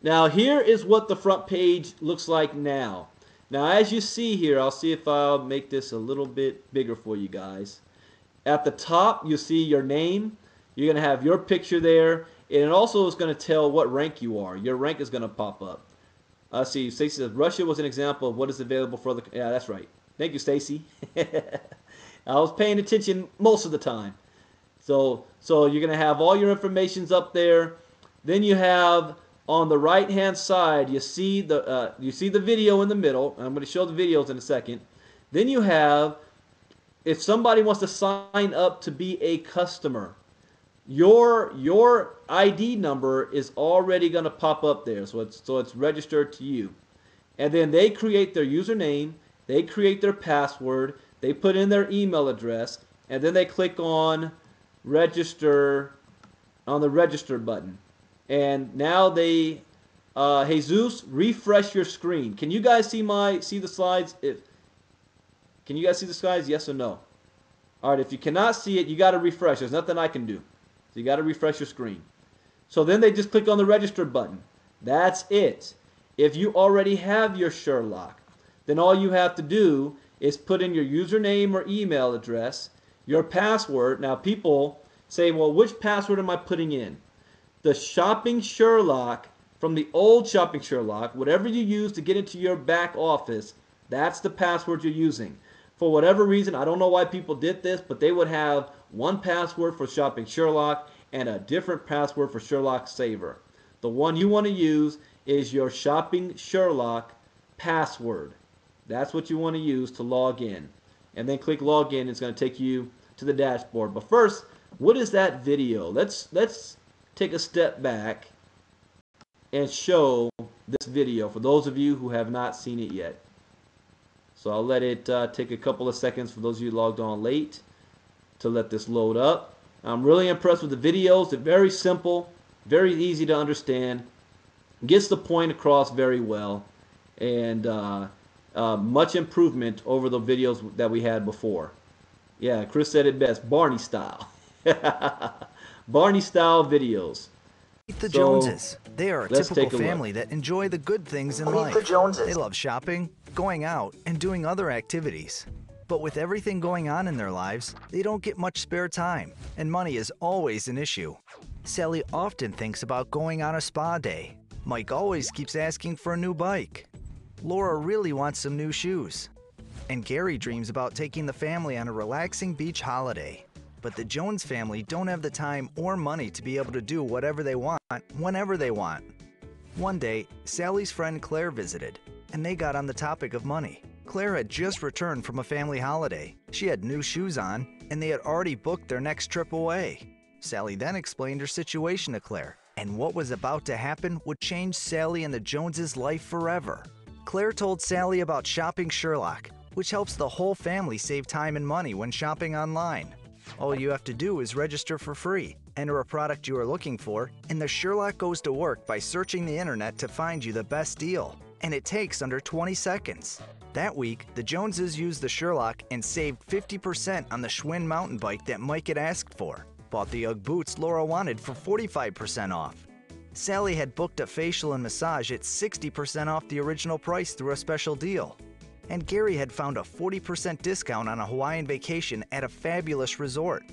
Now, here is what the front page looks like now. Now, as you see here, I'll see if I'll make this a little bit bigger for you guys. At the top, you see your name. You're going to have your picture there, and it also is going to tell what rank you are. Your rank is going to pop up. See, Stacy says Russia was an example of what is available for the. Yeah, that's right. Thank you, Stacy. I was paying attention most of the time. So you're going to have all your informations up there. Then you have on the right-hand side, you see the video in the middle. I'm going to show the videos in a second. Then you have, if somebody wants to sign up to be a customer, your ID number is already going to pop up there. So it's registered to you. And then they create their username, they create their password, they put in their email address, and then they click on register on the register button. And now they, Jesus, refresh your screen. Can you guys see the slides? Can you guys see the slides? Yes or no? All right, if you cannot see it, you got to refresh. There's nothing I can do. So you got to refresh your screen. So then they just click on the register button. That's it. If you already have your Sherlock, then all you have to do is put in your username or email address, your password. Now people say, well, which password am I putting in? The Shopping Sherlock from the old Shopping Sherlock, whatever you use to get into your back office, that's the password you're using. For whatever reason, I don't know why people did this, but they would have one password for Shopping Sherlock and a different password for Sherlock Saver. The one you want to use is your Shopping Sherlock password. That's what you want to use to log in. And then click login. It's going to take you to the dashboard. But first, what is that video? Let's take a step back and show this video for those of you who have not seen it yet. So I'll let it take a couple of seconds for those of you logged on late to let this load up. I'm really impressed with the videos. They're very simple, very easy to understand, gets the point across very well, and much improvement over the videos that we had before. Yeah, Chris said it best, Barney style. Barney style videos. Meet the Joneses. They are a let's typical take a look. family that enjoy the good things in Meet life. the Joneses. They love shopping, going out, and doing other activities. But with everything going on in their lives, they don't get much spare time, and money is always an issue. Sally often thinks about going on a spa day. Mike always keeps asking for a new bike. Laura really wants some new shoes. And Gary dreams about taking the family on a relaxing beach holiday. But the Jones family don't have the time or money to be able to do whatever they want, whenever they want. One day, Sally's friend Claire visited, and they got on the topic of money. Claire had just returned from a family holiday. She had new shoes on, and they had already booked their next trip away. Sally then explained her situation to Claire, and what was about to happen would change Sally and the Joneses' life forever. Claire told Sally about Shopping Sherlock, which helps the whole family save time and money when shopping online. All you have to do is register for free, enter a product you are looking for, and the Sherlock goes to work by searching the internet to find you the best deal. And it takes under 20 seconds. That week, the Joneses used the Sherlock and saved 50% on the Schwinn mountain bike that Mike had asked for. Bought the UGG boots Laura wanted for 45% off. Sally had booked a facial and massage at 60% off the original price through a special deal. And Gary had found a 40% discount on a Hawaiian vacation at a fabulous resort.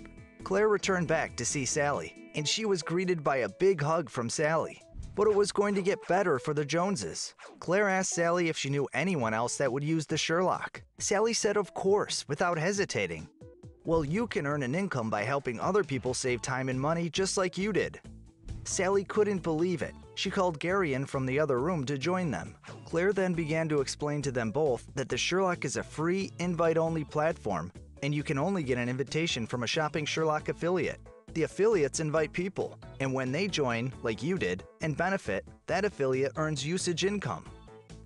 Claire returned back to see Sally, and she was greeted by a big hug from Sally. But it was going to get better for the Joneses. Claire asked Sally if she knew anyone else that would use the Sherlock. Sally said of course, without hesitating. Well, you can earn an income by helping other people save time and money just like you did. Sally couldn't believe it. She called Gary in from the other room to join them. Claire then began to explain to them both that the Sherlock is a free, invite-only platform, and you can only get an invitation from a Shopping Sherlock affiliate. The affiliates invite people, and when they join, like you did, and benefit, that affiliate earns usage income.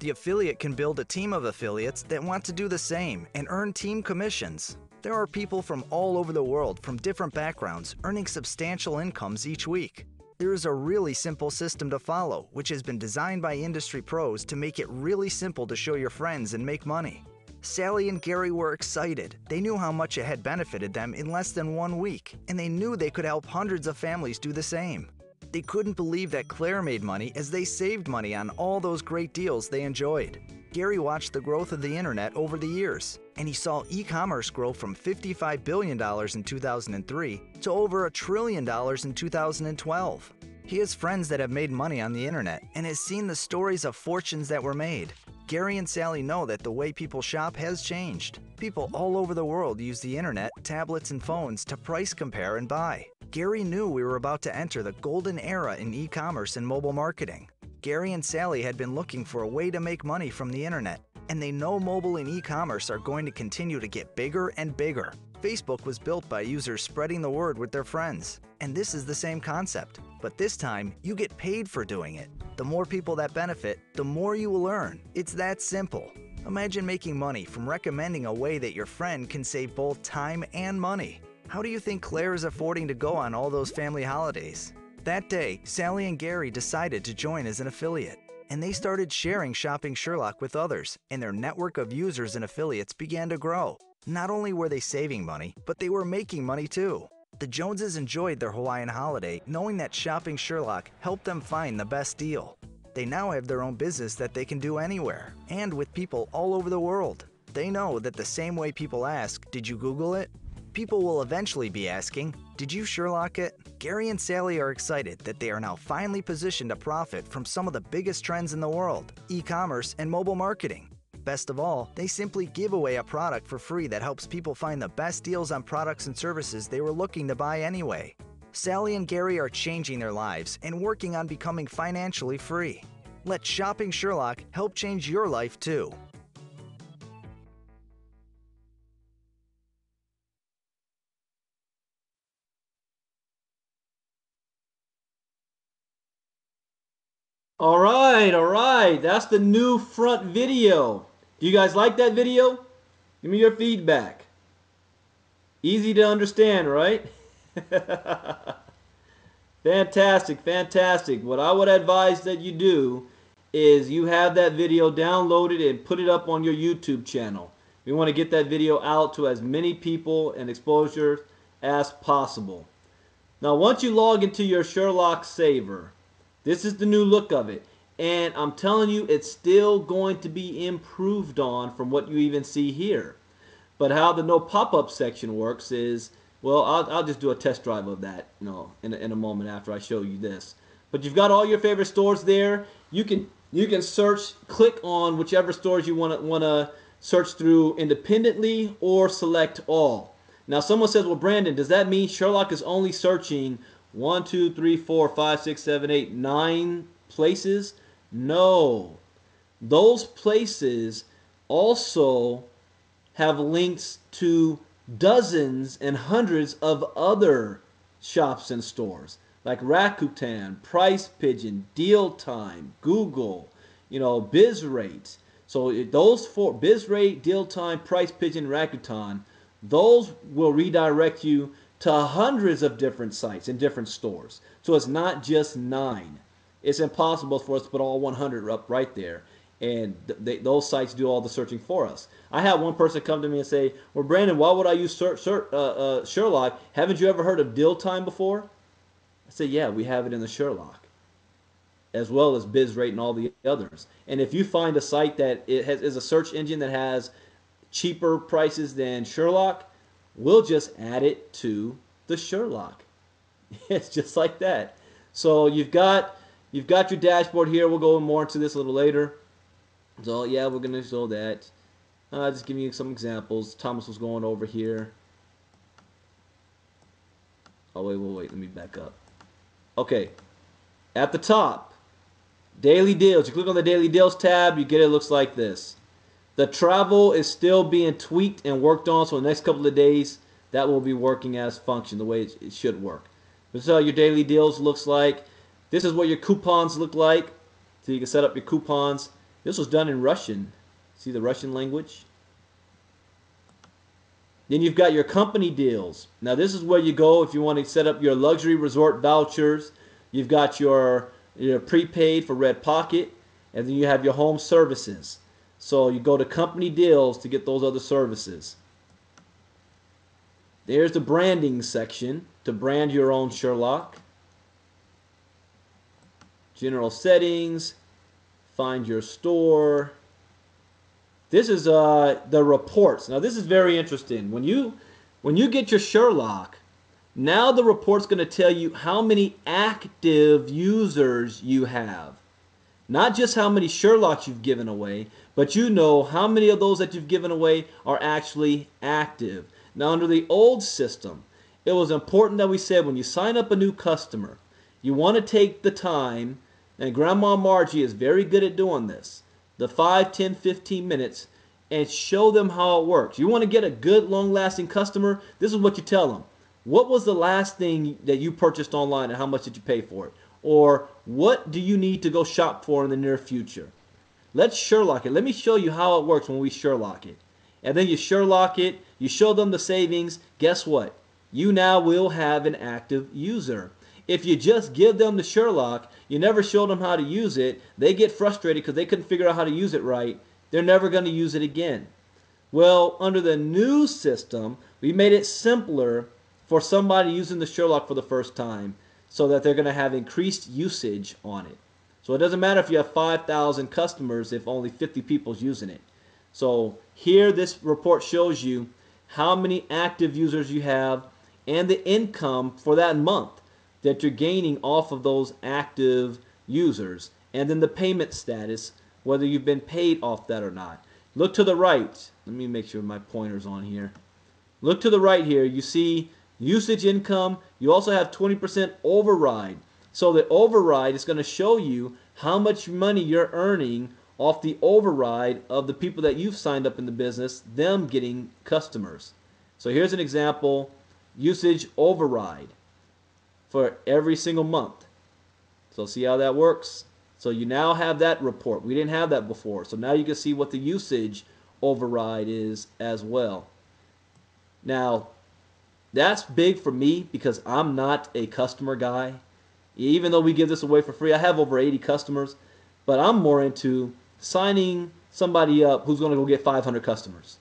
The affiliate can build a team of affiliates that want to do the same and earn team commissions. There are people from all over the world from different backgrounds earning substantial incomes each week. There is a really simple system to follow, which has been designed by industry pros to make it really simple to show your friends and make money. Sally and Gary were excited. They knew how much it had benefited them in less than 1 week, and they knew they could help hundreds of families do the same. They couldn't believe that Claire made money as they saved money on all those great deals they enjoyed. Gary watched the growth of the internet over the years, and he saw e-commerce grow from $55 billion in 2003 to over $1 trillion in 2012. He has friends that have made money on the internet and has seen the stories of fortunes that were made. Gary and Sally know that the way people shop has changed. People all over the world use the internet, tablets, and phones to price compare and buy. Gary knew we were about to enter the golden era in e-commerce and mobile marketing. Gary and Sally had been looking for a way to make money from the internet, and they know mobile and e-commerce are going to continue to get bigger and bigger. Facebook was built by users spreading the word with their friends, and this is the same concept, but this time you get paid for doing it. The more people that benefit, the more you will earn. It's that simple. Imagine making money from recommending a way that your friend can save both time and money. How do you think Claire is affording to go on all those family holidays? That day, Sally and Gary decided to join as an affiliate, and they started sharing Shopping Sherlock with others, and their network of users and affiliates began to grow. Not only were they saving money, but they were making money too. The Joneses enjoyed their Hawaiian holiday knowing that Shopping Sherlock helped them find the best deal. They now have their own business that they can do anywhere, and with people all over the world. They know that the same way people ask, "Did you Google it?" people will eventually be asking, "Did you Sherlock it?" Gary and Sally are excited that they are now finally positioned to profit from some of the biggest trends in the world, e-commerce and mobile marketing. Best of all, they simply give away a product for free that helps people find the best deals on products and services they were looking to buy anyway. Sally and Gary are changing their lives and working on becoming financially free. Let Shopping Sherlock help change your life too. All right, all right. That's the new front video. Do you guys like that video? Give me your feedback. Easy to understand, right? Fantastic, fantastic. What I would advise that you do is you have that video downloaded and put it up on your YouTube channel. We want to get that video out to as many people and exposure as possible. Now, once you log into your Sherlock saver, this is the new look of it. And I'm telling you, it's still going to be improved on from what you even see here. But how the no pop-up section works is, well, I'll just do a test drive of that, in a moment after I show you this. But you've got all your favorite stores there. You can search, click on whichever stores you want to search through independently or select all. Now, someone says, well, Brandon, does that mean Sherlock is only searching 1, 2, 3, 4, 5, 6, 7, 8, 9 places? No. Those places also have links to dozens and hundreds of other shops and stores like Rakuten, Price Pigeon, Deal Time, Google, BizRate. So those four, BizRate, Deal Time, Price Pigeon, Rakuten, those will redirect you to hundreds of different sites and different stores. So it's not just 9. It's impossible for us to put all 100 up right there. And those sites do all the searching for us. I had one person come to me and say, well, Brandon, why would I use Sherlock? Haven't you ever heard of Deal Time before? I said, yeah, we have it in the Sherlock, as well as BizRate and all the others. And if you find a site that is a search engine that has cheaper prices than Sherlock, we'll just add it to the Sherlock. It's just like that. So you've got your dashboard here. We'll go more into this a little later. So yeah, we're going to show that. Just giving you some examples. Thomas was going over here. Oh, wait. Let me back up. Okay. At the top, Daily Deals. You click on the Daily Deals tab, you get it looks like this. The travel is still being tweaked and worked on, so in the next couple of days, that will be working as function, the way it should work. This is how your Daily Deals looks like. This is what your coupons look like. So you can set up your coupons. This was done in Russian. See the Russian language? Then you've got your company deals. Now this is where you go if you want to set up your luxury resort vouchers. You've got your prepaid for Red Pocket, and then you have your home services. So you go to company deals to get those other services. There's the branding section to brand your own Sherlock. General settings, find your store. This is the reports. Now this is very interesting. When you get your Sherlock, now the report's going to tell you how many active users you have. Not just how many Sherlocks you've given away, but you know how many of those that you've given away are actually active. Now under the old system, it was important that we said when you sign up a new customer, you want to take the time, and Grandma Margie is very good at doing this, the 5, 10, 15 minutes, and show them how it works. You want to get a good, long-lasting customer, this is what you tell them. What was the last thing that you purchased online and how much did you pay for it? Or what do you need to go shop for in the near future? Let's Sherlock it. Let me show you how it works when we Sherlock it. And then you Sherlock it, you show them the savings. Guess what? You now will have an active user. If you just give them the Sherlock, you never show them how to use it, they get frustrated because they couldn't figure out how to use it right. They're never going to use it again. Well, under the new system, we made it simpler for somebody using the Sherlock for the first time so that they're going to have increased usage on it. So it doesn't matter if you have 5,000 customers if only 50 people's using it. So Here, this report shows you how many active users you have and the income for that month that you're gaining off of those active users, and then the payment status, whether you've been paid off that or not. Look to the right. Let me make sure my pointer's on here. Look to the right here. You see usage income. You also have 20% override. So the override is going to show you how much money you're earning off the override of the people that you've signed up in the business, them getting customers. So here's an example, usage override for every single month. So see how that works? So you now have that report. We didn't have that before. So now you can see what the usage override is as well. Now, that's big for me because I'm not a customer guy. Even though we give this away for free, I have over 80 customers, but I'm more into signing somebody up who's going to go get 500 customers.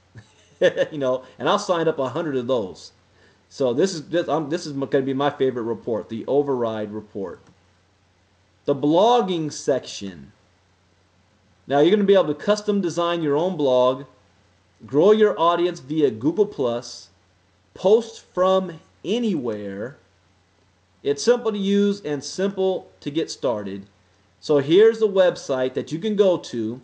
And I'll sign up 100 of those. So this is going to be my favorite report, the override report. The blogging section. Now you're going to be able to custom design your own blog, grow your audience via Google+, post from anywhere. It's simple to use and simple to get started. So here's the website that you can go to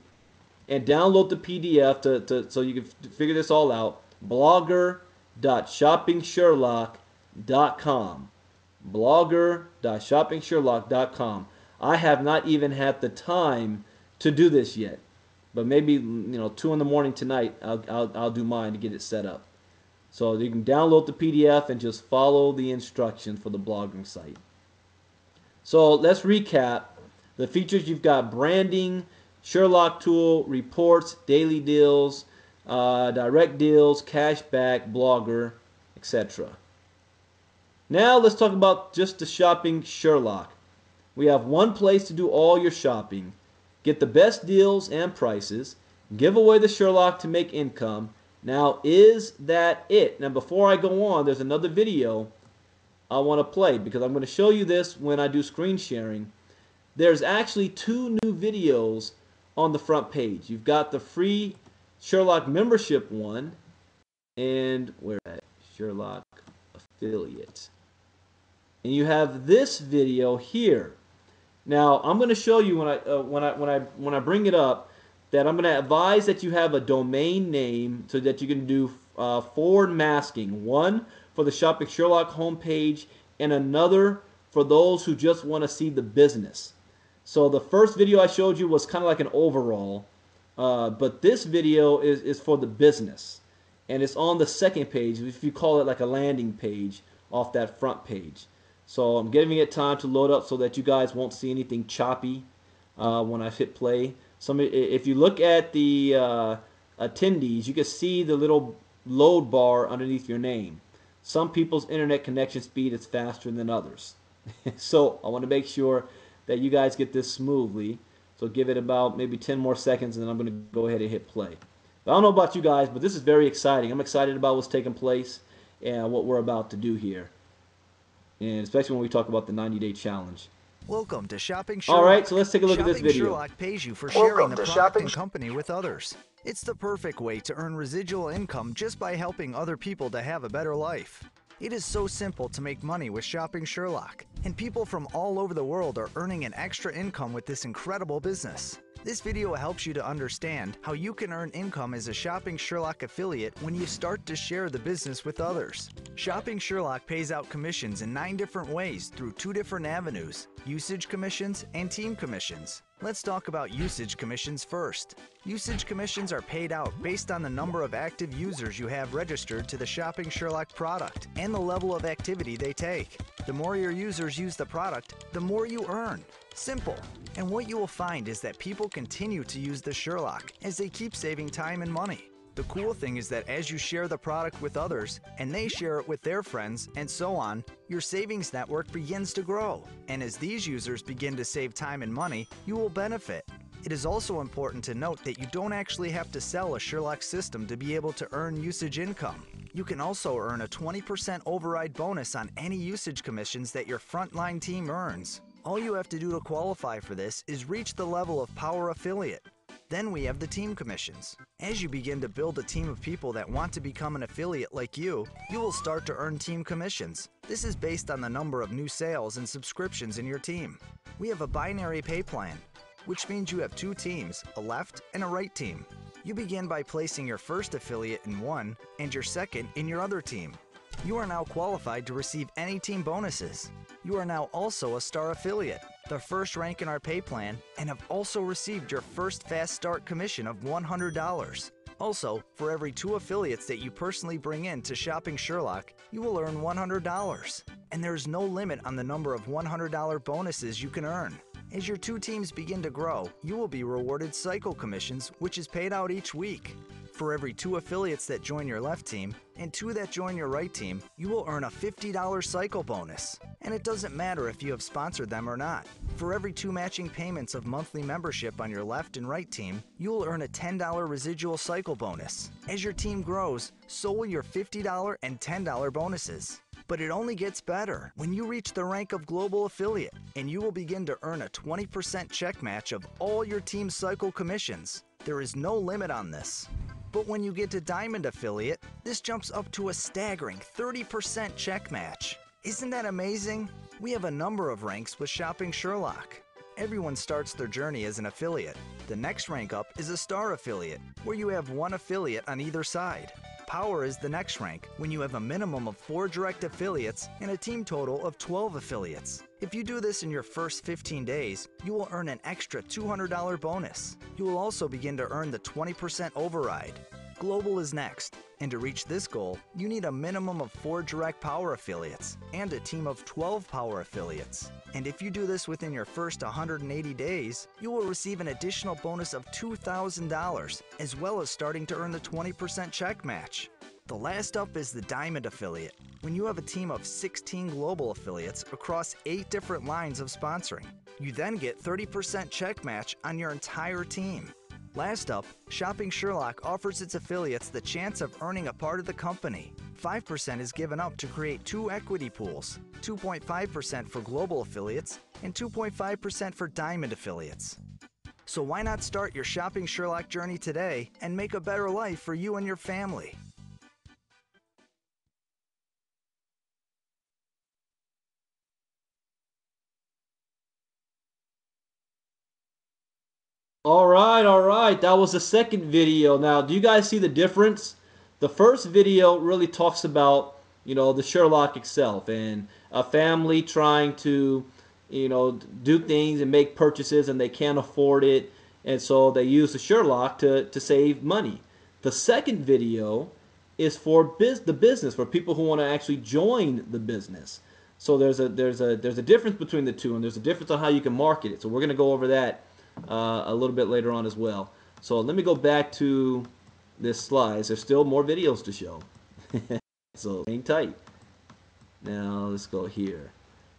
and download the PDF so you can figure this all out. blogger.shoppingsherlock.com. blogger.shoppingsherlock.com. I have not even had the time to do this yet, but maybe 2 in the morning tonight I'll do mine to get it set up. So you can download the PDF and just follow the instructions for the blogging site. So let's recap the features. You've got branding, Sherlock tool, reports, daily deals, direct deals, cashback, blogger, etc. Now let's talk about just the shopping Sherlock. We have one place to do all your shopping, get the best deals and prices, give away the Sherlock to make income. Now, is that it? Now, before I go on, there's another video I want to play because I'm going to show you this when I do screen sharing. There's actually 2 new videos on the front page. You've got the free Sherlock membership one, and where at? Sherlock affiliate. And you have this video here. Now, I'm going to show you when I bring it up that I'm going to advise that you have a domain name so that you can do forward masking. One for the Shopping Sherlock homepage and another for those who just want to see the business. So the first video I showed you was kind of like an overall, but this video is for the business. And it's on the second page, if you call it like a landing page off that front page. So I'm giving it time to load up so that you guys won't see anything choppy when I hit play. If you look at the attendees, you can see the little load bar underneath your name. Some people's internet connection speed is faster than others. So I want to make sure that you guys get this smoothly. So give it about maybe 10 more seconds and then I'm going to go ahead and hit play. But I don't know about you guys, but this is very exciting. I'm excited about what's taking place and what we're about to do here. And especially when we talk about the 90-day challenge. Welcome to Shopping Sherlock. All right, so let's take a look at this Shopping video. Sherlock pays you for sharing the product and company with others. It's the perfect way to earn residual income just by helping other people to have a better life. It is so simple to make money with Shopping Sherlock, and people from all over the world are earning an extra income with this incredible business. This video helps you to understand how you can earn income as a Shopping Sherlock affiliate when you start to share the business with others. Shopping Sherlock pays out commissions in 9 different ways through 2 different avenues: usage commissions and team commissions. Let's talk about usage commissions first. Usage commissions are paid out based on the number of active users you have registered to the Shopping Sherlock product and the level of activity they take. The more your users use the product, the more you earn. Simple. And what you will find is that people continue to use the Sherlock as they keep saving time and money. The cool thing is that as you share the product with others and they share it with their friends and so on, your savings network begins to grow. And as these users begin to save time and money, you will benefit. It is also important to note that you don't actually have to sell a Sherlock system to be able to earn usage income. You can also earn a 20% override bonus on any usage commissions that your frontline team earns. All you have to do to qualify for this is reach the level of Power Affiliate. Then we have the team commissions. As you begin to build a team of people that want to become an affiliate like you will start to earn team commissions. This is based on the number of new sales and subscriptions in your team. We have a binary pay plan, which means you have two teams, a left and a right team. You begin by placing your first affiliate in one and your second in your other team. You are now qualified to receive any team bonuses. You are now also a star affiliate, the first rank in our pay plan, and have also received your first fast start commission of $100. Also, for every 2 affiliates that you personally bring in to Shopping Sherlock, you will earn $100. And there is no limit on the number of $100 bonuses you can earn. As your 2 teams begin to grow, you will be rewarded cycle commissions, which is paid out each week. For every 2 affiliates that join your left team and 2 that join your right team, you will earn a $50 cycle bonus. And it doesn't matter if you have sponsored them or not. For every 2 matching payments of monthly membership on your left and right team, you will earn a $10 residual cycle bonus. As your team grows, so will your $50 and $10 bonuses. But it only gets better when you reach the rank of global affiliate, and you will begin to earn a 20% check match of all your team's cycle commissions. There is no limit on this. But when you get to Diamond Affiliate, this jumps up to a staggering 30% check match. Isn't that amazing? We have a number of ranks with Shopping Sherlock. Everyone starts their journey as an affiliate. The next rank up is a star affiliate, where you have 1 affiliate on either side. Power is the next rank, when you have a minimum of 4 direct affiliates and a team total of 12 affiliates. If you do this in your first 15 days, you will earn an extra $200 bonus. You will also begin to earn the 20% override. Global is next, and to reach this goal, you need a minimum of 4 direct power affiliates and a team of 12 power affiliates. And if you do this within your first 180 days, you will receive an additional bonus of $2,000, as well as starting to earn the 20% check match. The last up is the Diamond Affiliate, when you have a team of 16 global affiliates across 8 different lines of sponsoring. You then get 30% check match on your entire team. Last up, Shopping Sherlock offers its affiliates the chance of earning a part of the company. 5% is given up to create 2 equity pools, 2.5% for global affiliates and 2.5% for Diamond affiliates. So why not start your Shopping Sherlock journey today and make a better life for you and your family? All right. That was the second video. Now, do you guys see the difference? The first video really talks about, the Sherlock itself and a family trying to, do things and make purchases and they can't afford it. And so they use the Sherlock to save money. The second video is for the business, for people who want to actually join the business. So there's a difference between the two, and there's a difference on how you can market it. So we're going to go over that a little bit later on as well. So let me go back to this slides. There's still more videos to show. So hang tight. Now let's go here.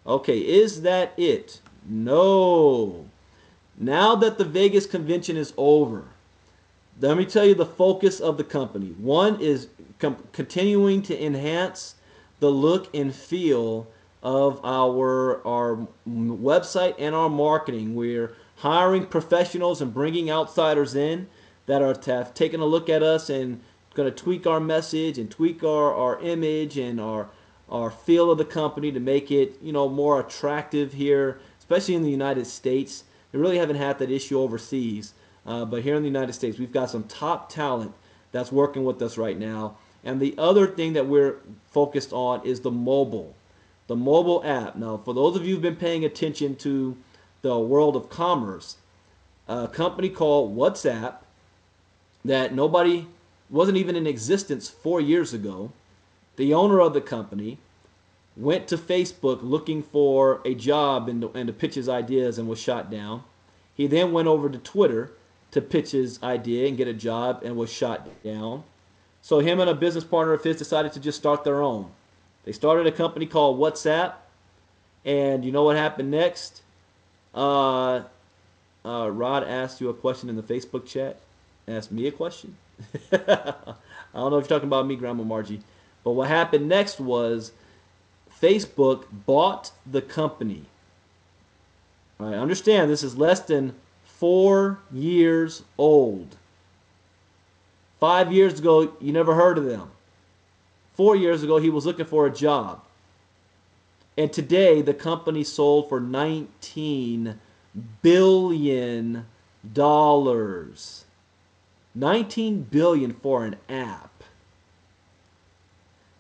Okay, is that it? No. Now that the Vegas convention is over, let me tell you the focus of the company. One is continuing to enhance the look and feel of our website and our marketing. We're hiring professionals and bringing outsiders in that have taken a look at us and going to tweak our message and tweak our image and our feel of the company to make it more attractive here, especially in the United States. We really haven't had that issue overseas, but here in the United States we've got some top talent that's working with us right now. And the other thing that we're focused on is the mobile app. Now, for those of you who've been paying attention to the world of commerce, a company called WhatsApp that wasn't even in existence 4 years ago. The owner of the company went to Facebook looking for a job and to pitch his ideas and was shot down. He then went over to Twitter to pitch his idea and get a job and was shot down. So him and a business partner of his decided to just start their own. They started a company called WhatsApp, and you know what happened next? Rod asked you a question in the Facebook chat. Asked me a question. I don't know if you're talking about me, Grandma Margie. But what happened next was Facebook bought the company. All right, understand this is less than 4 years old. 5 years ago, you never heard of them. 4 years ago, he was looking for a job. And today, the company sold for $19 billion. $19 billion for an app.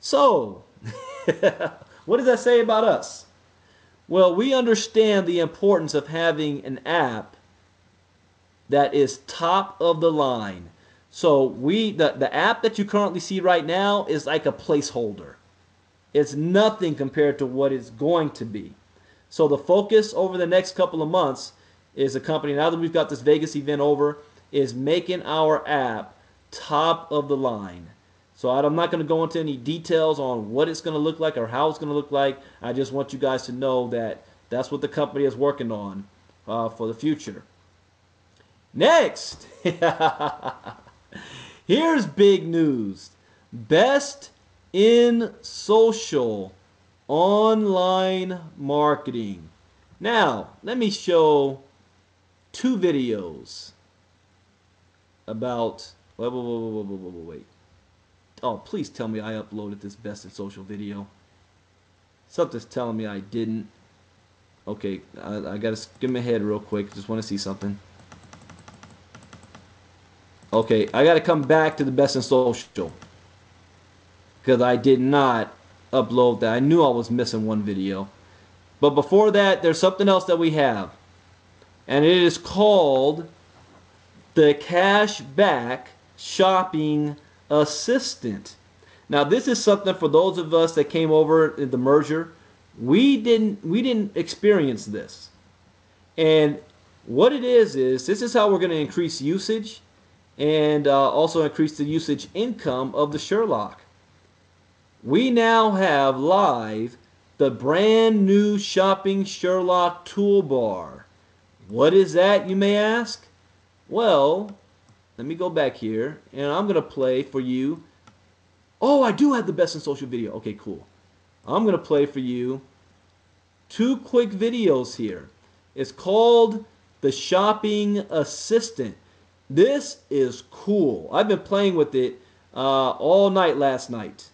So, what does that say about us? Well, we understand the importance of having an app that is top of the line. So the app that you currently see right now is like a placeholder. It's nothing compared to what it's going to be. So the focus over the next couple of months is the company, now that we've got this Vegas event over, is making our app top of the line. So I'm not going to go into any details on what it's going to look like or how it's going to look like. I just want you guys to know that that's what the company is working on for the future. Next, here's big news. Best in social online marketing. Now, let me show 2 videos about... Wait. Oh, please tell me I uploaded this best in social video. Something's telling me I didn't. Okay, I gotta skip ahead real quick. Just want to see something. Okay, I gotta come back to the best in social because I did not upload that. I knew I was missing one video. But before that, there's something else that we have. And it is called the Cashback Shopping Assistant. Now, this is something for those of us that came over in the merger. We didn't experience this. And what it is this is how we're going to increase usage and also increase the usage income of the Sherlock. We now have live the brand new Shopping Sherlock toolbar. What is that, you may ask? Well, let me go back here, and I'm going to play for you. Oh, I do have the best in social video. Okay, cool. I'm going to play for you 2 quick videos here. It's called the Shopping Assistant. This is cool. I've been playing with it all night last night.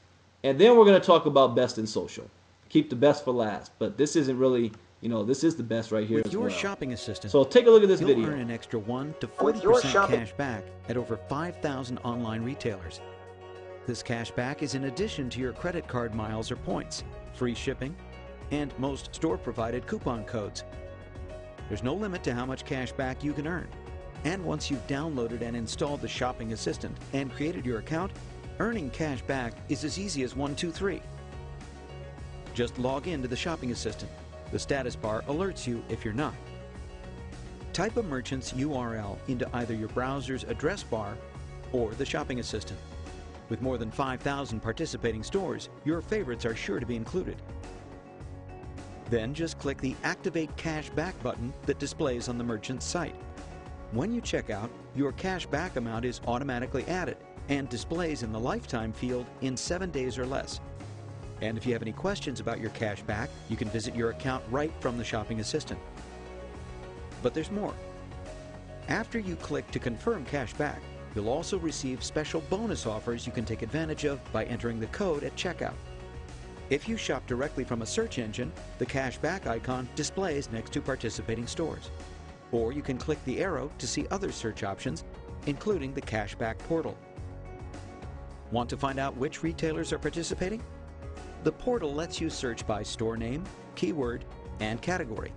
And then we're going to talk about best in social. Keep the best for last. But this isn't really, this is the best right here With as your well. shopping assistant, so take a look at this you'll video. earn an extra 1 to 40% cash back at over 5,000 online retailers. This cash back is in addition to your credit card miles or points, free shipping, and most store-provided coupon codes. There's no limit to how much cash back you can earn. And once you've downloaded and installed the shopping assistant and created your account, earning cash back is as easy as 1, 2, 3. Just log in to the shopping assistant. The status bar alerts you if you're not. Type a merchant's URL into either your browser's address bar or the shopping assistant. With more than 5,000 participating stores, your favorites are sure to be included. Then just click the Activate Cash Back button that displays on the merchant's site. When you check out, your cash back amount is automatically added and displays in the lifetime field in 7 days or less. And if you have any questions about your cash back, you can visit your account right from the shopping assistant. But there's more. After you click to confirm cash back, you'll also receive special bonus offers you can take advantage of by entering the code at checkout. If you shop directly from a search engine, the cash back icon displays next to participating stores. Or you can click the arrow to see other search options, including the cashback portal. Want to find out which retailers are participating? The portal lets you search by store name, keyword, and category.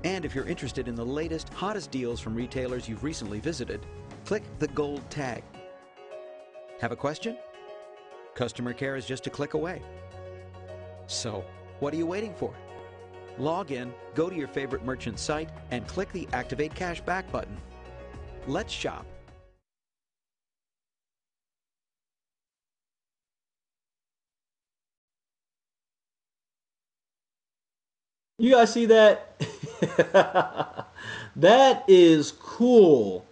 And if you're interested in the latest, hottest deals from retailers you've recently visited, click the gold tag. Have a question? Customer care is just a click away. So, what are you waiting for? Log in, go to your favorite merchant site, and click the Activate Cash Back button. Let's shop. You guys see that? That is cool.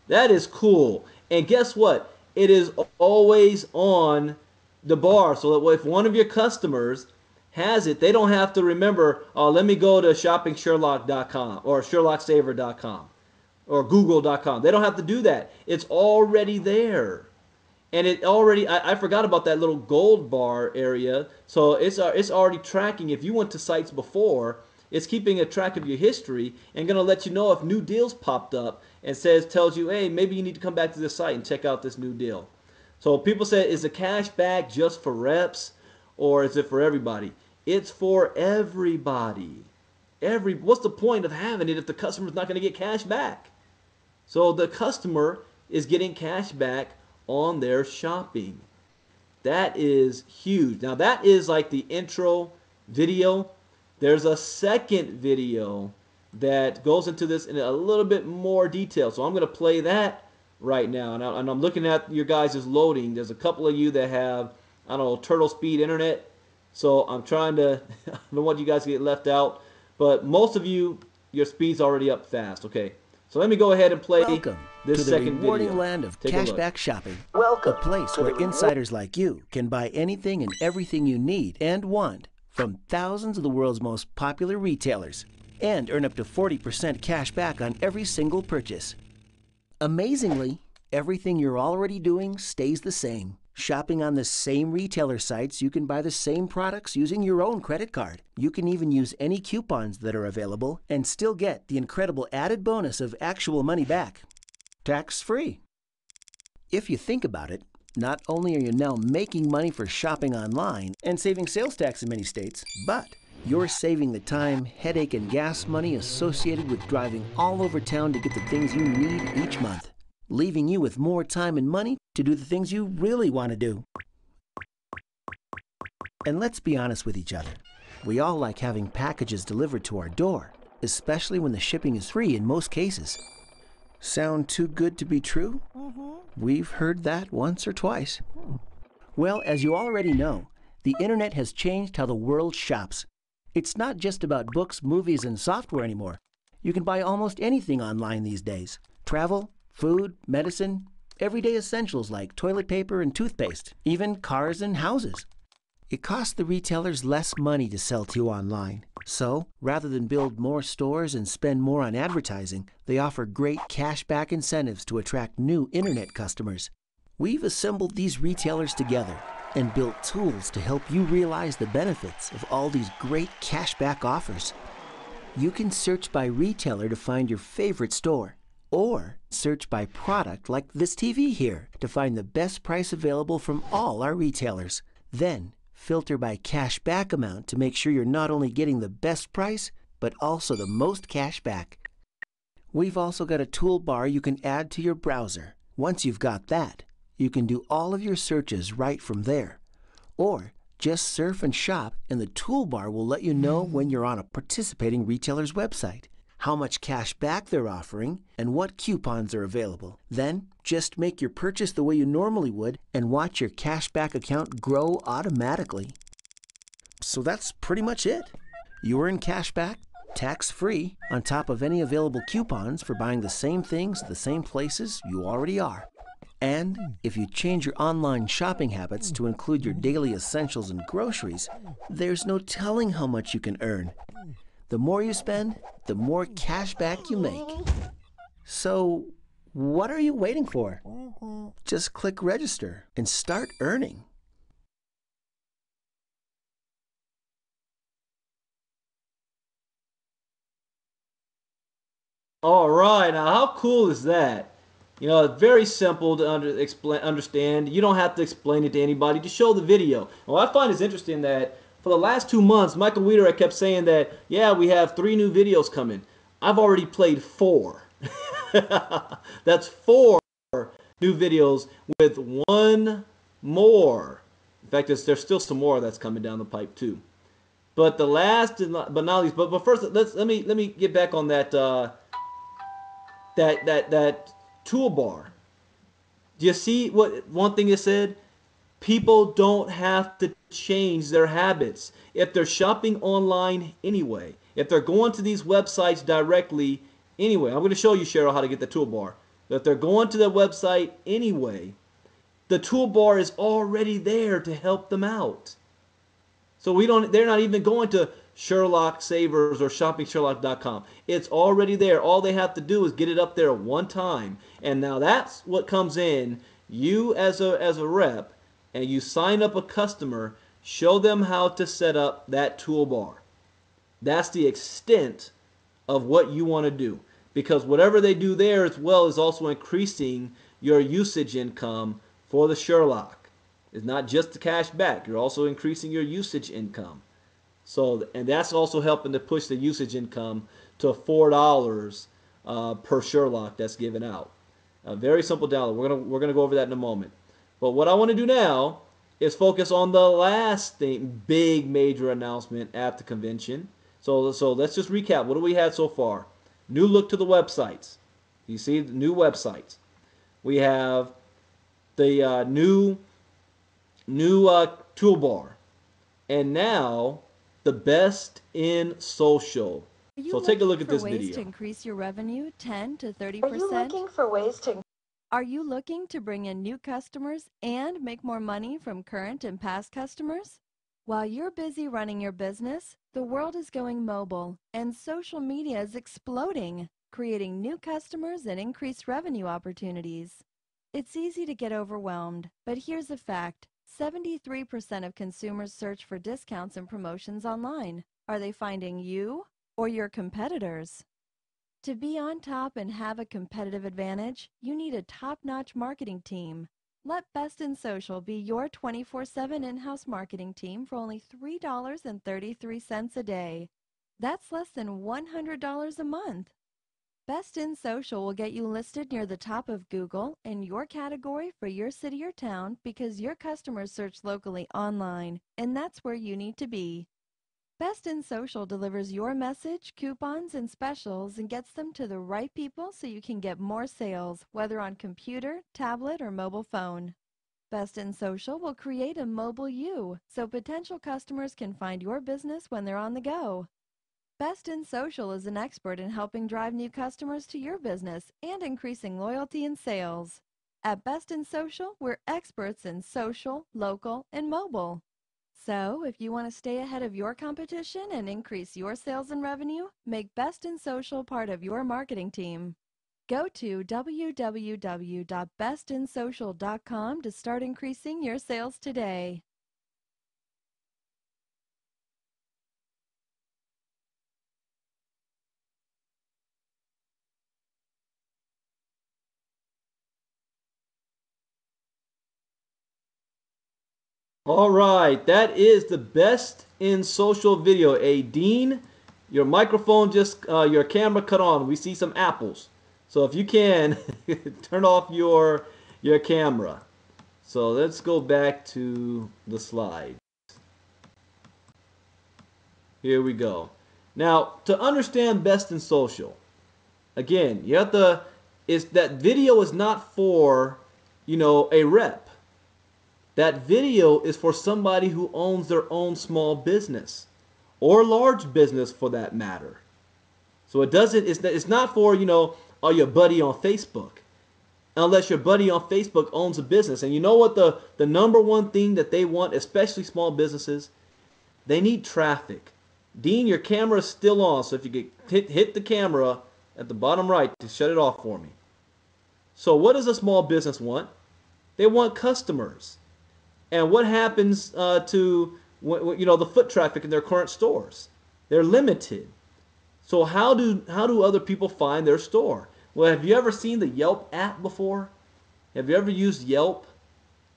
That is cool. And guess what? It is always on the bar, so that if one of your customers has it, they don't have to remember, oh, let me go to shoppingsherlock.com or sherlocksaver.com. or Google.com. They don't have to do that. It's already there. And it already, I forgot about that little gold bar area. So it's already tracking. If you went to sites before, it's keeping a track of your history and going to let you know if new deals popped up and tells you, hey, maybe you need to come back to this site and check out this new deal. So people say, is the cash back just for reps or is it for everybody? It's for everybody. What's the point of having it if the customer's not going to get cash back? So the customer is getting cash back on their shopping. That is huge. Now that is like the intro video. There's a second video that goes into this in a little bit more detail. So I'm going to play that right now. And I'm looking at your guys' loading. There's a couple of you that have, I don't know, turtle speed internet. So I'm trying to, I don't want you guys to get left out. But most of you, your speed's already up fast. Okay. So let me go ahead and play Welcome this to the second rewarding video. land of Take a look. cashback shopping. Welcome A place where insiders like you can buy anything and everything you need and want from thousands of the world's most popular retailers and earn up to 40% cash back on every single purchase. Amazingly, everything you're already doing stays the same. Shopping on the same retailer sites, you can buy the same products using your own credit card. You can even use any coupons that are available and still get the incredible added bonus of actual money back. Tax-free. If you think about it, not only are you now making money for shopping online and saving sales tax in many states, but you're saving the time, headache, and gas money associated with driving all over town to get the things you need each month, leaving you with more time and money to do the things you really want to do. And let's be honest with each other. We all like having packages delivered to our door, especially when the shipping is free in most cases. Sound too good to be true? We've heard that once or twice. Well, as you already know, the internet has changed how the world shops. It's not just about books, movies, and software anymore. You can buy almost anything online these days. Travel, food, medicine, everyday essentials like toilet paper and toothpaste, even cars and houses. It costs the retailers less money to sell to you online. So, rather than build more stores and spend more on advertising, they offer great cashback incentives to attract new internet customers. We've assembled these retailers together and built tools to help you realize the benefits of all these great cashback offers. You can search by retailer to find your favorite store, or search by product like this TV here to find the best price available from all our retailers. Then, filter by cash back amount to make sure you're not only getting the best price, but also the most cash back. We've also got a toolbar you can add to your browser. Once you've got that, you can do all of your searches right from there. Or just surf and shop and the toolbar will let you know when you're on a participating retailer's website, how much cash back they're offering, and what coupons are available. Then, just make your purchase the way you normally would and watch your cash back account grow automatically. So that's pretty much it. You earn cash back, tax-free, on top of any available coupons for buying the same things at the same places you already are. And if you change your online shopping habits to include your daily essentials and groceries, there's no telling how much you can earn. The more you spend, the more cash back you make. So, what are you waiting for? Just click register and start earning. All right, now how cool is that? You know, it's very simple to understand. You don't have to explain it to anybody. Just show the video. Well, I find it's interesting that for the last 2 months, Michael Weeder kept saying that, yeah, we have 3 new videos coming. I've already played 4. That's 4 new videos with 1 more. In fact, there's still some more that's coming down the pipe too. But the last, but not least, but first, let me get back on that that toolbar. Do you see what one thing it said? People don't have to change their habits. If they're shopping online anyway, if they're going to these websites directly anyway, I'm going to show you, Cheryl, how to get the toolbar. If they're going to the website anyway, the toolbar is already there to help them out. So they're not even going to Sherlock Savers or ShoppingSherlock.com. It's already there. All they have to do is get it up there one time. And now that's what comes in. You as a rep, and you sign up a customer, show them how to set up that toolbar. That's the extent of what you want to do. Because whatever they do there as well is also increasing your usage income for the Sherlock. It's not just the cash back. You're also increasing your usage income. So, and that's also helping to push the usage income to $4 per Sherlock that's given out. A very simple download. We're gonna go over that in a moment. But what I want to do now is focus on the last thing, big major announcement at the convention. So let's just recap. What do we had so far? New look to the websites. You see the new websites. We have the new toolbar, and now the best in social. So take a look at this video. To increase your revenue 10 to 30%? Are you looking for ways to... Are you looking to bring in new customers and make more money from current and past customers? While you're busy running your business, the world is going mobile and social media is exploding, creating new customers and increased revenue opportunities. It's easy to get overwhelmed, but here's a fact. 73% of consumers search for discounts and promotions online. Are they finding you or your competitors? To be on top and have a competitive advantage, you need a top-notch marketing team. Let Best in Social be your 24/7 in-house marketing team for only $3.33 a day. That's less than $100 a month. Best in Social will get you listed near the top of Google in your category for your city or town because your customers search locally online, and that's where you need to be. Best in Social delivers your message, coupons, and specials and gets them to the right people so you can get more sales, whether on computer, tablet, or mobile phone. Best in Social will create a mobile you so potential customers can find your business when they're on the go. Best in Social is an expert in helping drive new customers to your business and increasing loyalty and sales. At Best in Social, we're experts in social, local, and mobile. So, if you want to stay ahead of your competition and increase your sales and revenue, make Best in Social part of your marketing team. Go to www.bestinsocial.com to start increasing your sales today. All right, that is the Best in Social video. Dean, your microphone just, your camera cut on. We see some apples. So if you can, turn off your camera. So let's go back to the slide. Here we go. Now, to understand Best in Social, again, you have to, that video is not for, a rep. That video is for somebody who owns their own small business or large business for that matter. So it's not for, your buddy on Facebook, unless your buddy on Facebook owns a business. And you know what the number one thing that they want, especially small businesses, they need traffic. Dean, your camera is still on, so if you could hit the camera at the bottom right to shut it off for me. So what does a small business want? They want customers. And what happens to the foot traffic in their current stores? They're limited. So how do other people find their store? Well, have you ever seen the Yelp app before? Have you ever used Yelp?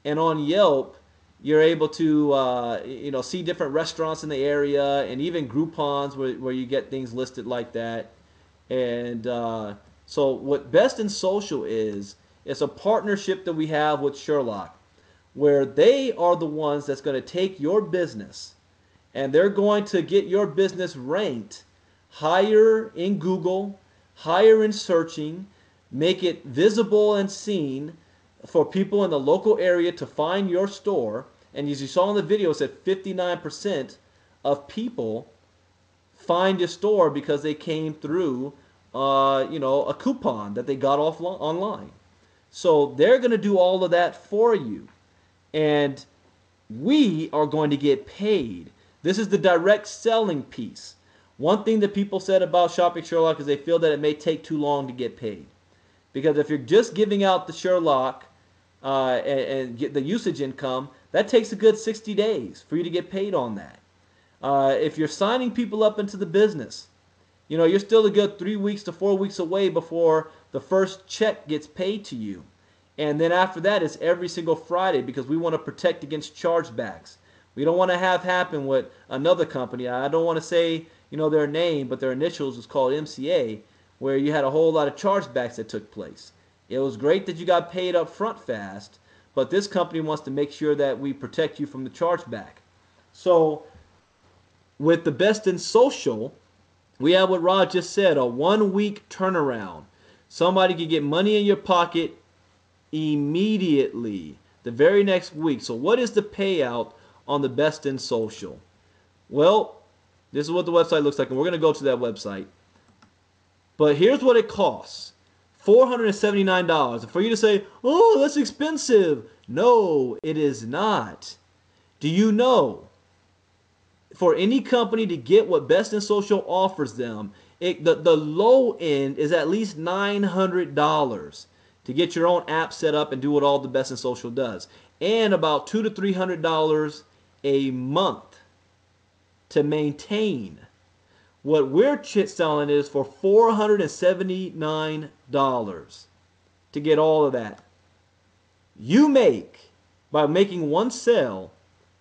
And on Yelp, you're able to see different restaurants in the area, and even Groupons where you get things listed like that. And so what Best in Social is, it's a partnership that we have with Sherlock, where they are the ones that's going to take your business and they're going to get your business ranked higher in Google, higher in searching, make it visible and seen for people in the local area to find your store. And as you saw in the video, it said 59% of people find your store because they came through a coupon that they got off online. So they're going to do all of that for you. And we are going to get paid. This is the direct selling piece. One thing that people said about Shopping Sherlock is they feel that it may take too long to get paid. Because if you're just giving out the Sherlock and get the usage income, that takes a good 60 days for you to get paid on that. If you're signing people up into the business, you're still a good 3 weeks to 4 weeks away before the first check gets paid to you. And then after that, it's every single Friday because we want to protect against chargebacks. We don't want to have happen with another company. I don't want to say, their name, but their initials is called MCA, where you had a whole lot of chargebacks that took place. It was great that you got paid up front fast, but this company wants to make sure that we protect you from the chargeback. So with the Best in Social, we have what Rod just said, a 1-week turnaround. Somebody can get money in your pocket immediately, the very next week. So what is the payout on the Best in Social? Well, this is what the website looks like, and we're going to go to that website. But here's what it costs. $479. And for you to say, oh, that's expensive. No, it is not. Do you know, for any company to get what Best in Social offers them, the low end is at least $900 to get your own app set up and do what all the Best in Social does. And about $200 to $300 a month to maintain. What we're selling is for $479 to get all of that. You make, by making one sale,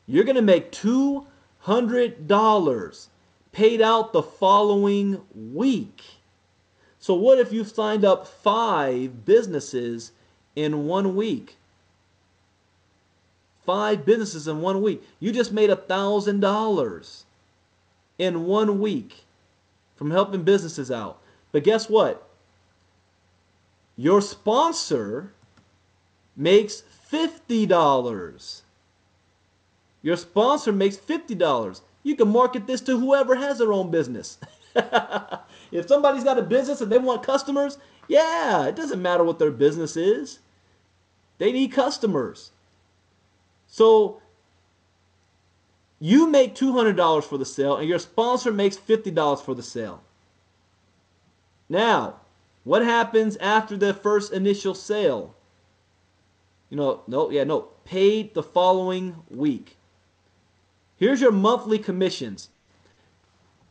you're going to make $200 paid out the following week. So what if you've signed up 5 businesses in 1 week? 5 businesses in 1 week. You just made $1,000 in 1 week from helping businesses out. But guess what? Your sponsor makes $50. Your sponsor makes $50. You can market this to whoever has their own business. If somebody's got a business and they want customers, yeah, it doesn't matter what their business is. They need customers. So you make $200 for the sale and your sponsor makes $50 for the sale. Now, what happens after the first initial sale? Paid the following week. Here's your monthly commissions.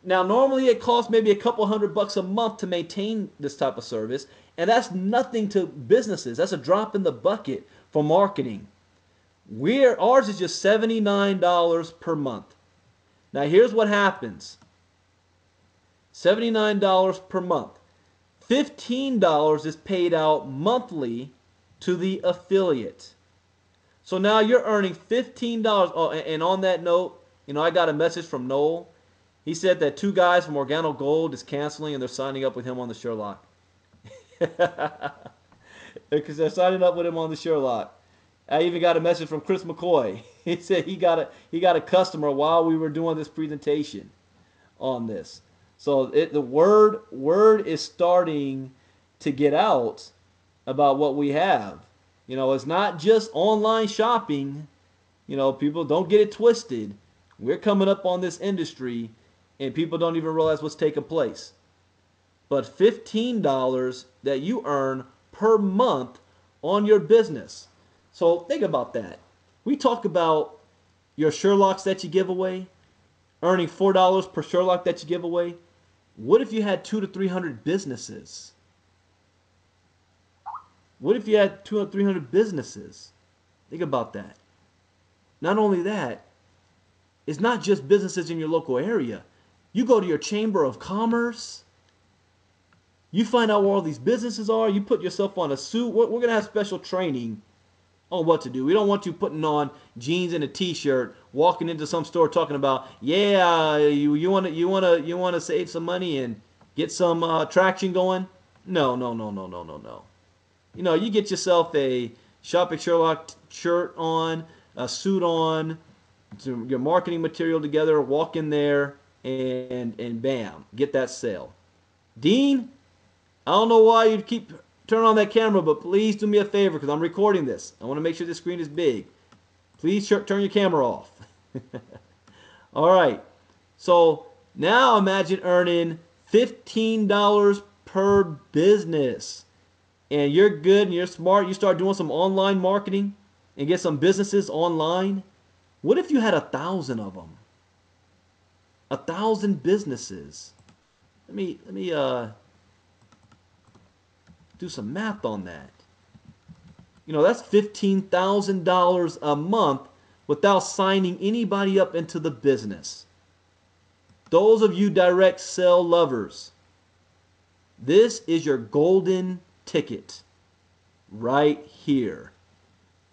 Now, normally it costs maybe a couple $100 a month to maintain this type of service, and that's nothing to businesses. That's a drop in the bucket for marketing. Ours is just $79 per month. Now, here's what happens. $79 per month. $15 is paid out monthly to the affiliate. So now you're earning $15. Oh, and on that note, I got a message from Noel. He said that 2 guys from Organo Gold is canceling and they're signing up with him on the Sherlock. Because they're signing up with him on the Sherlock. I even got a message from Chris McCoy. He said he got a customer while we were doing this presentation on this. So the word is starting to get out about what we have. It's not just online shopping. People don't get it twisted. We're coming up on this industry and people don't even realize what's taking place. But $15 that you earn per month on your business. So think about that. We talk about your Sherlocks that you give away, earning $4 per Sherlock that you give away. What if you had 200 to 300 businesses? What if you had 200 to 300 businesses? Think about that. Not only that, it's not just businesses in your local area. You go to your Chamber of Commerce. You find out where all these businesses are. You put yourself on a suit. We're going to have special training on what to do. We don't want you putting on jeans and a t-shirt, walking into some store talking about, you want to save some money and get some traction going. No. You get yourself a Shopping Sherlock shirt on, a suit on, your marketing material together, walk in there, and bam, get that sale. Dean, I don't know why you keep turning on that camera, but please do me a favor because I'm recording this. I want to make sure the screen is big. Please turn your camera off. All right. So now imagine earning $15 per business. And you're good and you're smart. You start doing some online marketing and get some businesses online. What if you had 1,000 of them? 1,000 businesses. Let me do some math on that. That's $15,000 a month without signing anybody up into the business. Those of you direct sell lovers, this is your golden ticket right here.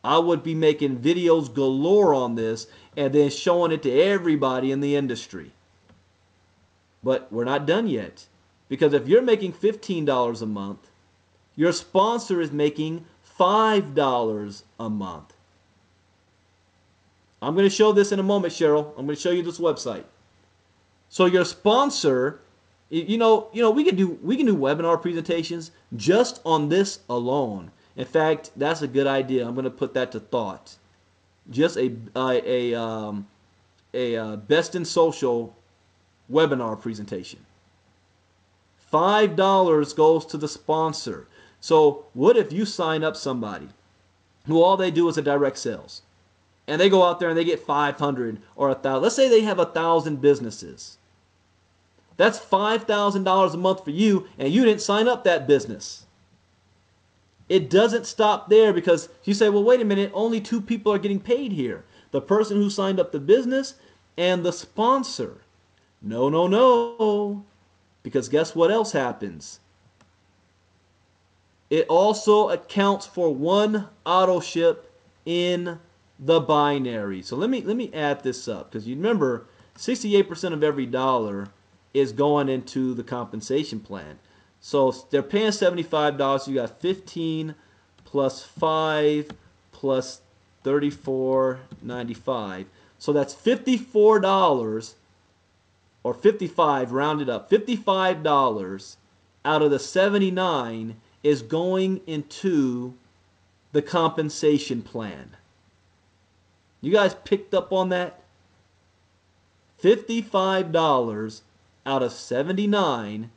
I would be making videos galore on this and then showing it to everybody in the industry. But we're not done yet. Because if you're making $15 a month, your sponsor is making $5 a month. I'm going to show this in a moment, Cheryl. I'm going to show you this website. So your sponsor, we can do webinar presentations just on this alone. In fact, that's a good idea. I'm going to put that to thought. Just a best in social webinar presentation. $5 goes to the sponsor. So what if you sign up somebody who all they do is a direct sales, and they go out there and they get 500 or 1,000. Let's say they have 1,000 businesses. That's $5,000 a month for you, and you didn't sign up that business. It doesn't stop there, because you say, well, wait a minute, only two people are getting paid here. The person who signed up the business and the sponsor. No, no, no. Because guess what else happens? It also accounts for one auto ship in the binary. So let me add this up, because you remember 68% of every dollar is going into the compensation plan. So they're paying $75. You got 15 plus 5 plus 34.95. So that's $54, or 55 rounded up. $55 out of the 79 is going into the compensation plan. You guys picked up on that? $55 out of 79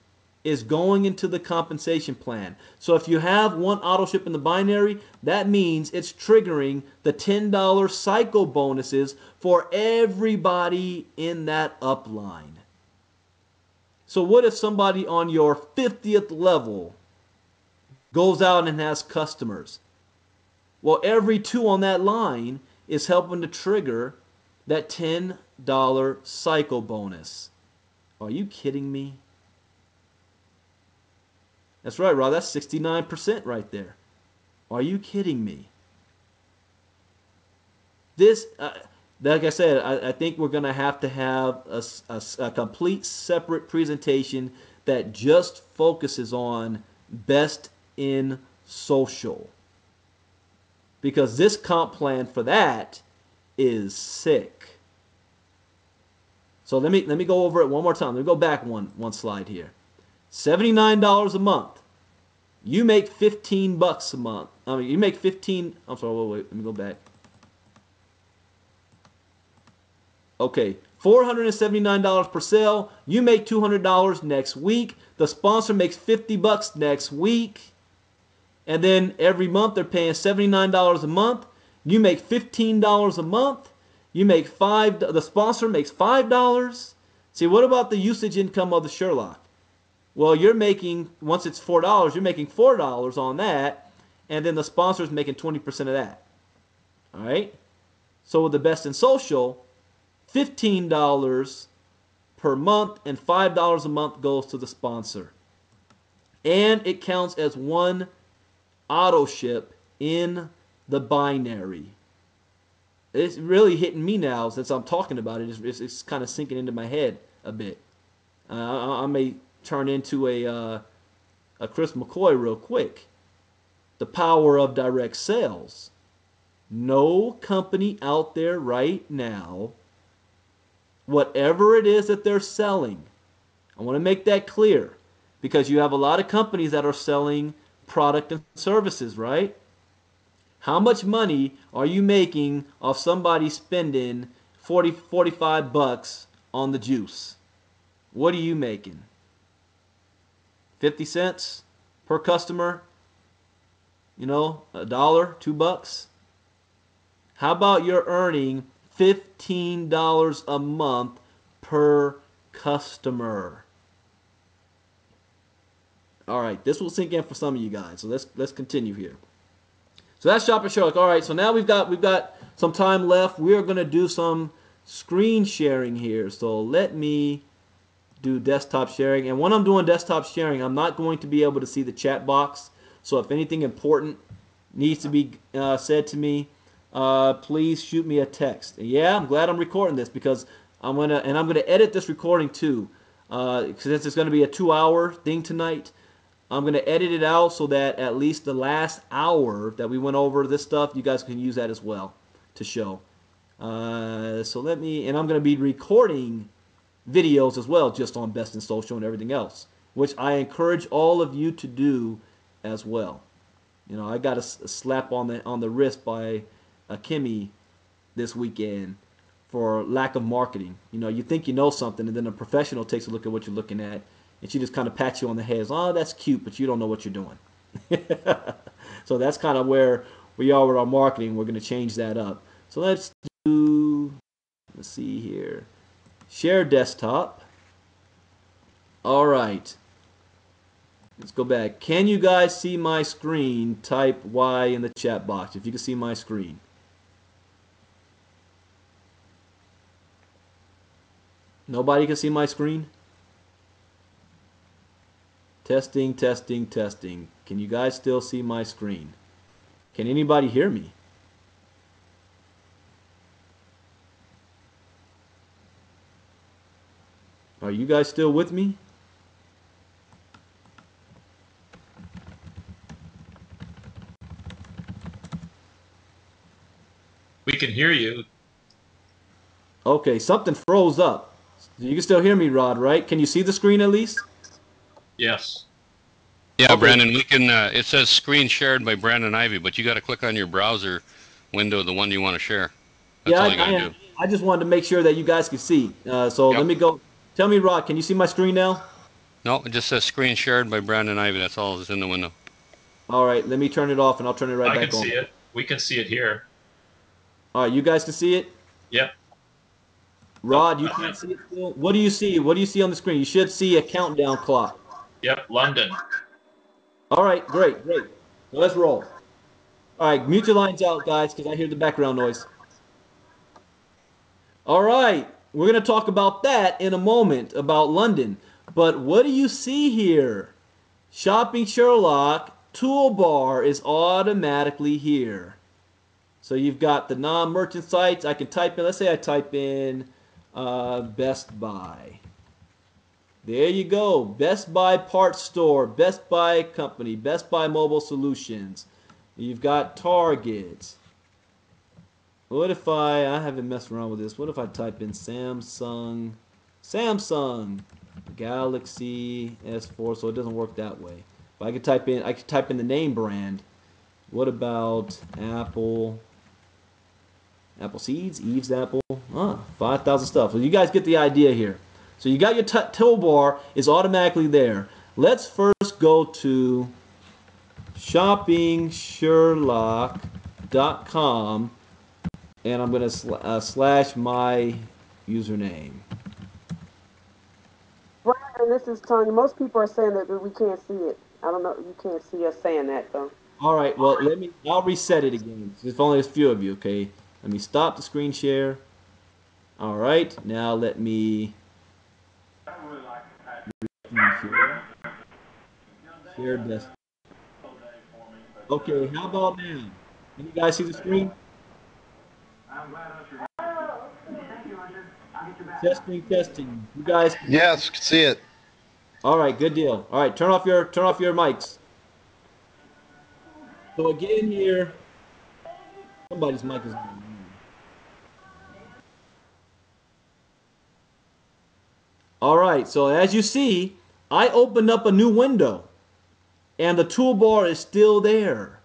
is going into the compensation plan. So if you have one auto ship in the binary, that means it's triggering the $10 cycle bonuses for everybody in that upline. So what if somebody on your 50th level goes out and has customers? Well, every two on that line is helping to trigger that $10 cycle bonus. Are you kidding me? That's right, Rob. That's 69% right there. Are you kidding me? This, like I said, I think we're going to have a complete separate presentation that just focuses on best in social. Because this comp plan for that is sick. So let me go over it one more time. Let me go back one slide here. $79 a month. You make $15 a month. You make 15. I'm sorry. Wait. Let me go back. Okay, $479 per sale. You make $200 next week. The sponsor makes $50 next week. And then every month they're paying $79 a month. You make $15 a month. You make the sponsor makes $5. See, what about the usage income of the Sherlock? Well, you're making, once it's $4, you're making $4 on that, and then the sponsor's making 20% of that. All right? So with the best in social, $15 per month and $5 a month goes to the sponsor. And it counts as one auto ship in the binary. It's really hitting me now since I'm talking about it. It's kind of sinking into my head a bit. I may turn into a Chris McCoy real quick. The power of direct sales. No company out there right now, whatever it is that they're selling, I want to make that clear, because you have a lot of companies that are selling product and services, right? How much money are you making off somebody spending $45 on the juice. What are you making? 50 cents per customer? You know, $1, $2? How about you're earning $15 a month per customer? All right, this will sink in for some of you guys. So let's continue here. So that's Shop at Sherlock. All right, so now we've got some time left. We are going to do some screen sharing here. So let me do desktop sharing. And when I'm doing desktop sharing, I'm not going to be able to see the chat box. So if anything important needs to be said to me, please shoot me a text. And yeah, I'm glad I'm recording this because I'm gonna edit this recording too. Since it's gonna be a 2-hour thing tonight, I'm gonna edit it out so that at least the last hour that we went over this stuff, you guys can use that as well to show. So I'm gonna be recording videos as well, just on Best in Social and everything else, which I encourage all of you to do as well. You know, I got a slap on the wrist by Kimmy this weekend for lack of marketing. You know, you think you know something, and then a professional takes a look at what you're looking at, and she just kind of pats you on the head. Oh, that's cute, but you don't know what you're doing. So that's kind of where we are with our marketing. We're going to change that up. So let's see here. Share desktop. All right. Let's go back. Can you guys see my screen? Type Y in the chat box if you can see my screen. Nobody can see my screen? Testing, testing, testing. Can you guys still see my screen? Can anybody hear me? Are you guys still with me? We can hear you. Okay, something froze up. You can still hear me, Rod, right? Can you see the screen at least? Yes. Yeah, Okay. Brandon, we can. It says screen shared by Brandon Ivey, but you got to click on your browser window, the one you want to share. That's all you got to do. I just wanted to make sure that you guys could see. So Yep. let me go. Tell me, Rod, can you see my screen now? No, it just says screen shared by Brandon Ivey. That's all that's in the window. All right, let me turn it off, and I'll turn it right I back can on. see it. We can see it here. All right, you guys can see it? Yep. Rod, you can't see it still? What do you see? What do you see on the screen? You should see a countdown clock. Yep, London. All right, great. So let's roll. All right, mute your lines out, guys, because I hear the background noise. All right, we're going to talk about that in a moment, about London. But what do you see here? Shopping Sherlock toolbar is automatically here. So you've got the non-merchant sites. I can type in, let's say I type in Best Buy. There you go. Best Buy Parts Store, Best Buy Company, Best Buy Mobile Solutions. You've got Target. What if I haven't messed around with this. What if I type in Samsung Galaxy S4, so it doesn't work that way. But I could type in the name brand. What about Apple? Apple Seeds, Eve's Apple. 5,000 stuff. Well, you guys get the idea here. So you got your toolbar is automatically there. Let's first go to shoppingsherlock.com, and I'm going to slash my username. Brian, this is Tanya. Most people are saying that we can't see it. I don't know. You can't see us saying that, though. All right, well, I'll reset it again. If only a few of you, okay? Let me stop the screen share. All right, now let me share this. Okay, how about now? Can you guys see the screen? Testing. You guys? Yes, see it. All right, good deal. All right, turn off your mics. So again here, somebody's mic is on. All right, so as you see, I opened up a new window, and the toolbar is still there.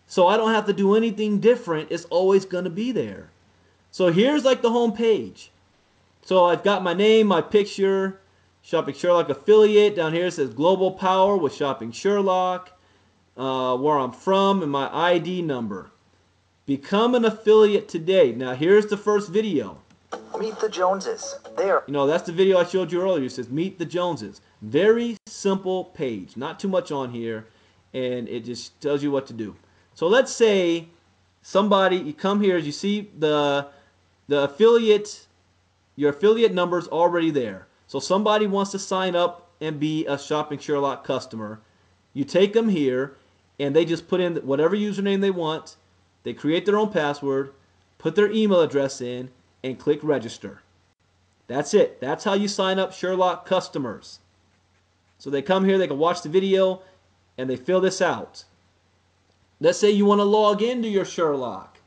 So I don't have to do anything different. It's always going to be there. So here's like the home page. So I've got my name, my picture, Shopping Sherlock affiliate. Down here it says Global Power with Shopping Sherlock, where I'm from, and my ID number. Become an affiliate today. Now here's the first video. Meet the Joneses. They are. You know, that's the video I showed you earlier. It says Meet the Joneses. Very simple page. Not too much on here. And it just tells you what to do. So let's say somebody, you come here, as you see the affiliate, your affiliate number's already there. So somebody wants to sign up and be a Shopping Sherlock customer. You take them here, and they just put in whatever username they want. They create their own password, put their email address in, and click register. That's it. That's how you sign up Sherlock customers. So they come here, they can watch the video, and they fill this out. Let's say you want to log into your Sherlock.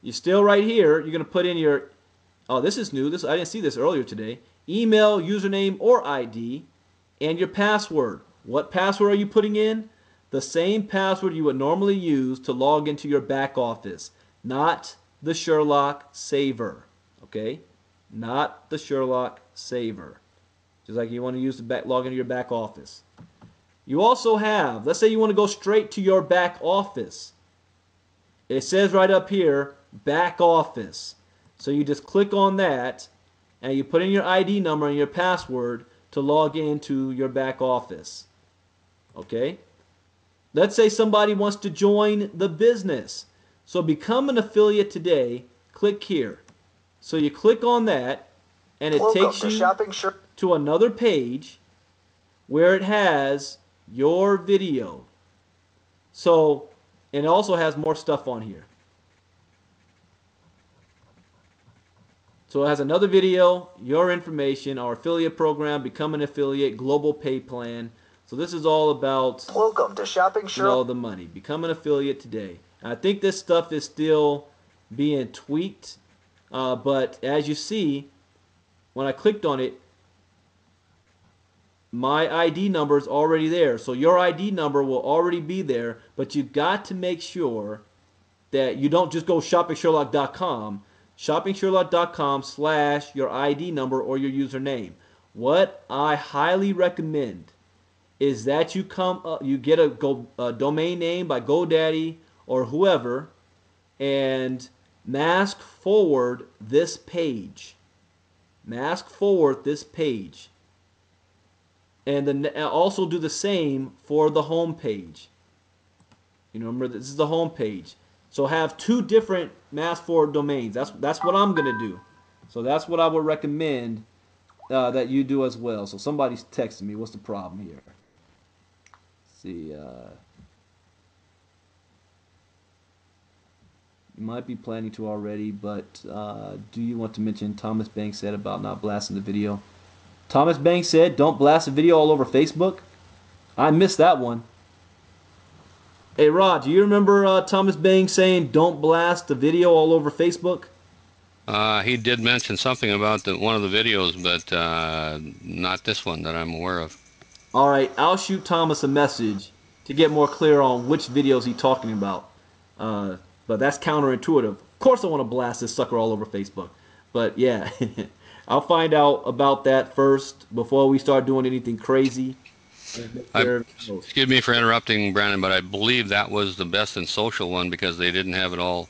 You're still right here. You're going to put in your, oh, this is new. I didn't see this earlier today. Email, username, or ID, and your password. What password are you putting in? The same password you would normally use to log into your back office, not the Sherlock Saver. Okay? Not the Sherlock Saver. Just like you want to use the log into your back office. You also have, let's say you want to go straight to your back office. It says right up here, back office. So you just click on that, and you put in your ID number and your password to log into your back office. Okay? Let's say somebody wants to join the business. So become an affiliate today. Click here. So you click on that, and it takes you to another page where it has your video. So, and it also has more stuff on here. So it has another video, your information, our affiliate program, become an affiliate, global pay plan. So this is all about, welcome to Shopping Sherlock. The money. Become an affiliate today. And I think this stuff is still being tweaked, but as you see, when I clicked on it, my ID number is already there. So your ID number will already be there, but you got to make sure that you don't just go shoppingsherlock.com. shoppingsherlock.com/ your ID number or your username. What I highly recommend is that you you get a domain name by GoDaddy or whoever, and mask forward this page. Mask forward this page. And then also do the same for the home page. You know, remember this is the home page. So have two different mask forward domains. That's what I'm gonna do. So that's what I would recommend that you do as well. So somebody's texting me. What's the problem here? Let's see. You might be planning to already, but do you want to mention Thomas Banks said about not blasting the video? Thomas Banks said, don't blast a video all over Facebook. I missed that one. Hey, Rod, do you remember Thomas Banks saying, don't blast the video all over Facebook? He did mention something about one of the videos, but not this one that I'm aware of. All right, I'll shoot Thomas a message to get more clear on which videos he's talking about. But that's counterintuitive. Of course I want to blast this sucker all over Facebook. But yeah, I'll find out about that first before we start doing anything crazy. Excuse me for interrupting, Brandon, but I believe that was the Best in Social one because they didn't have it all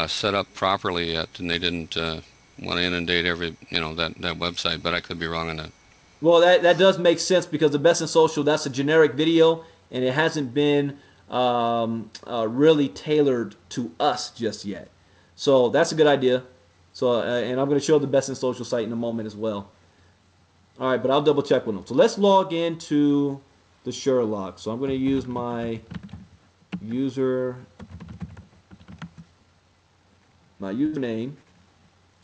set up properly yet, and they didn't want to inundate that website. But I could be wrong on that. Well, that does make sense because the Best in Social, that's a generic video, and it hasn't been really tailored to us just yet. So that's a good idea. So and I'm going to show the Best in Social site in a moment as well. All right, but I'll double check with them. So let's log into the Sherlock. So I'm going to use my username.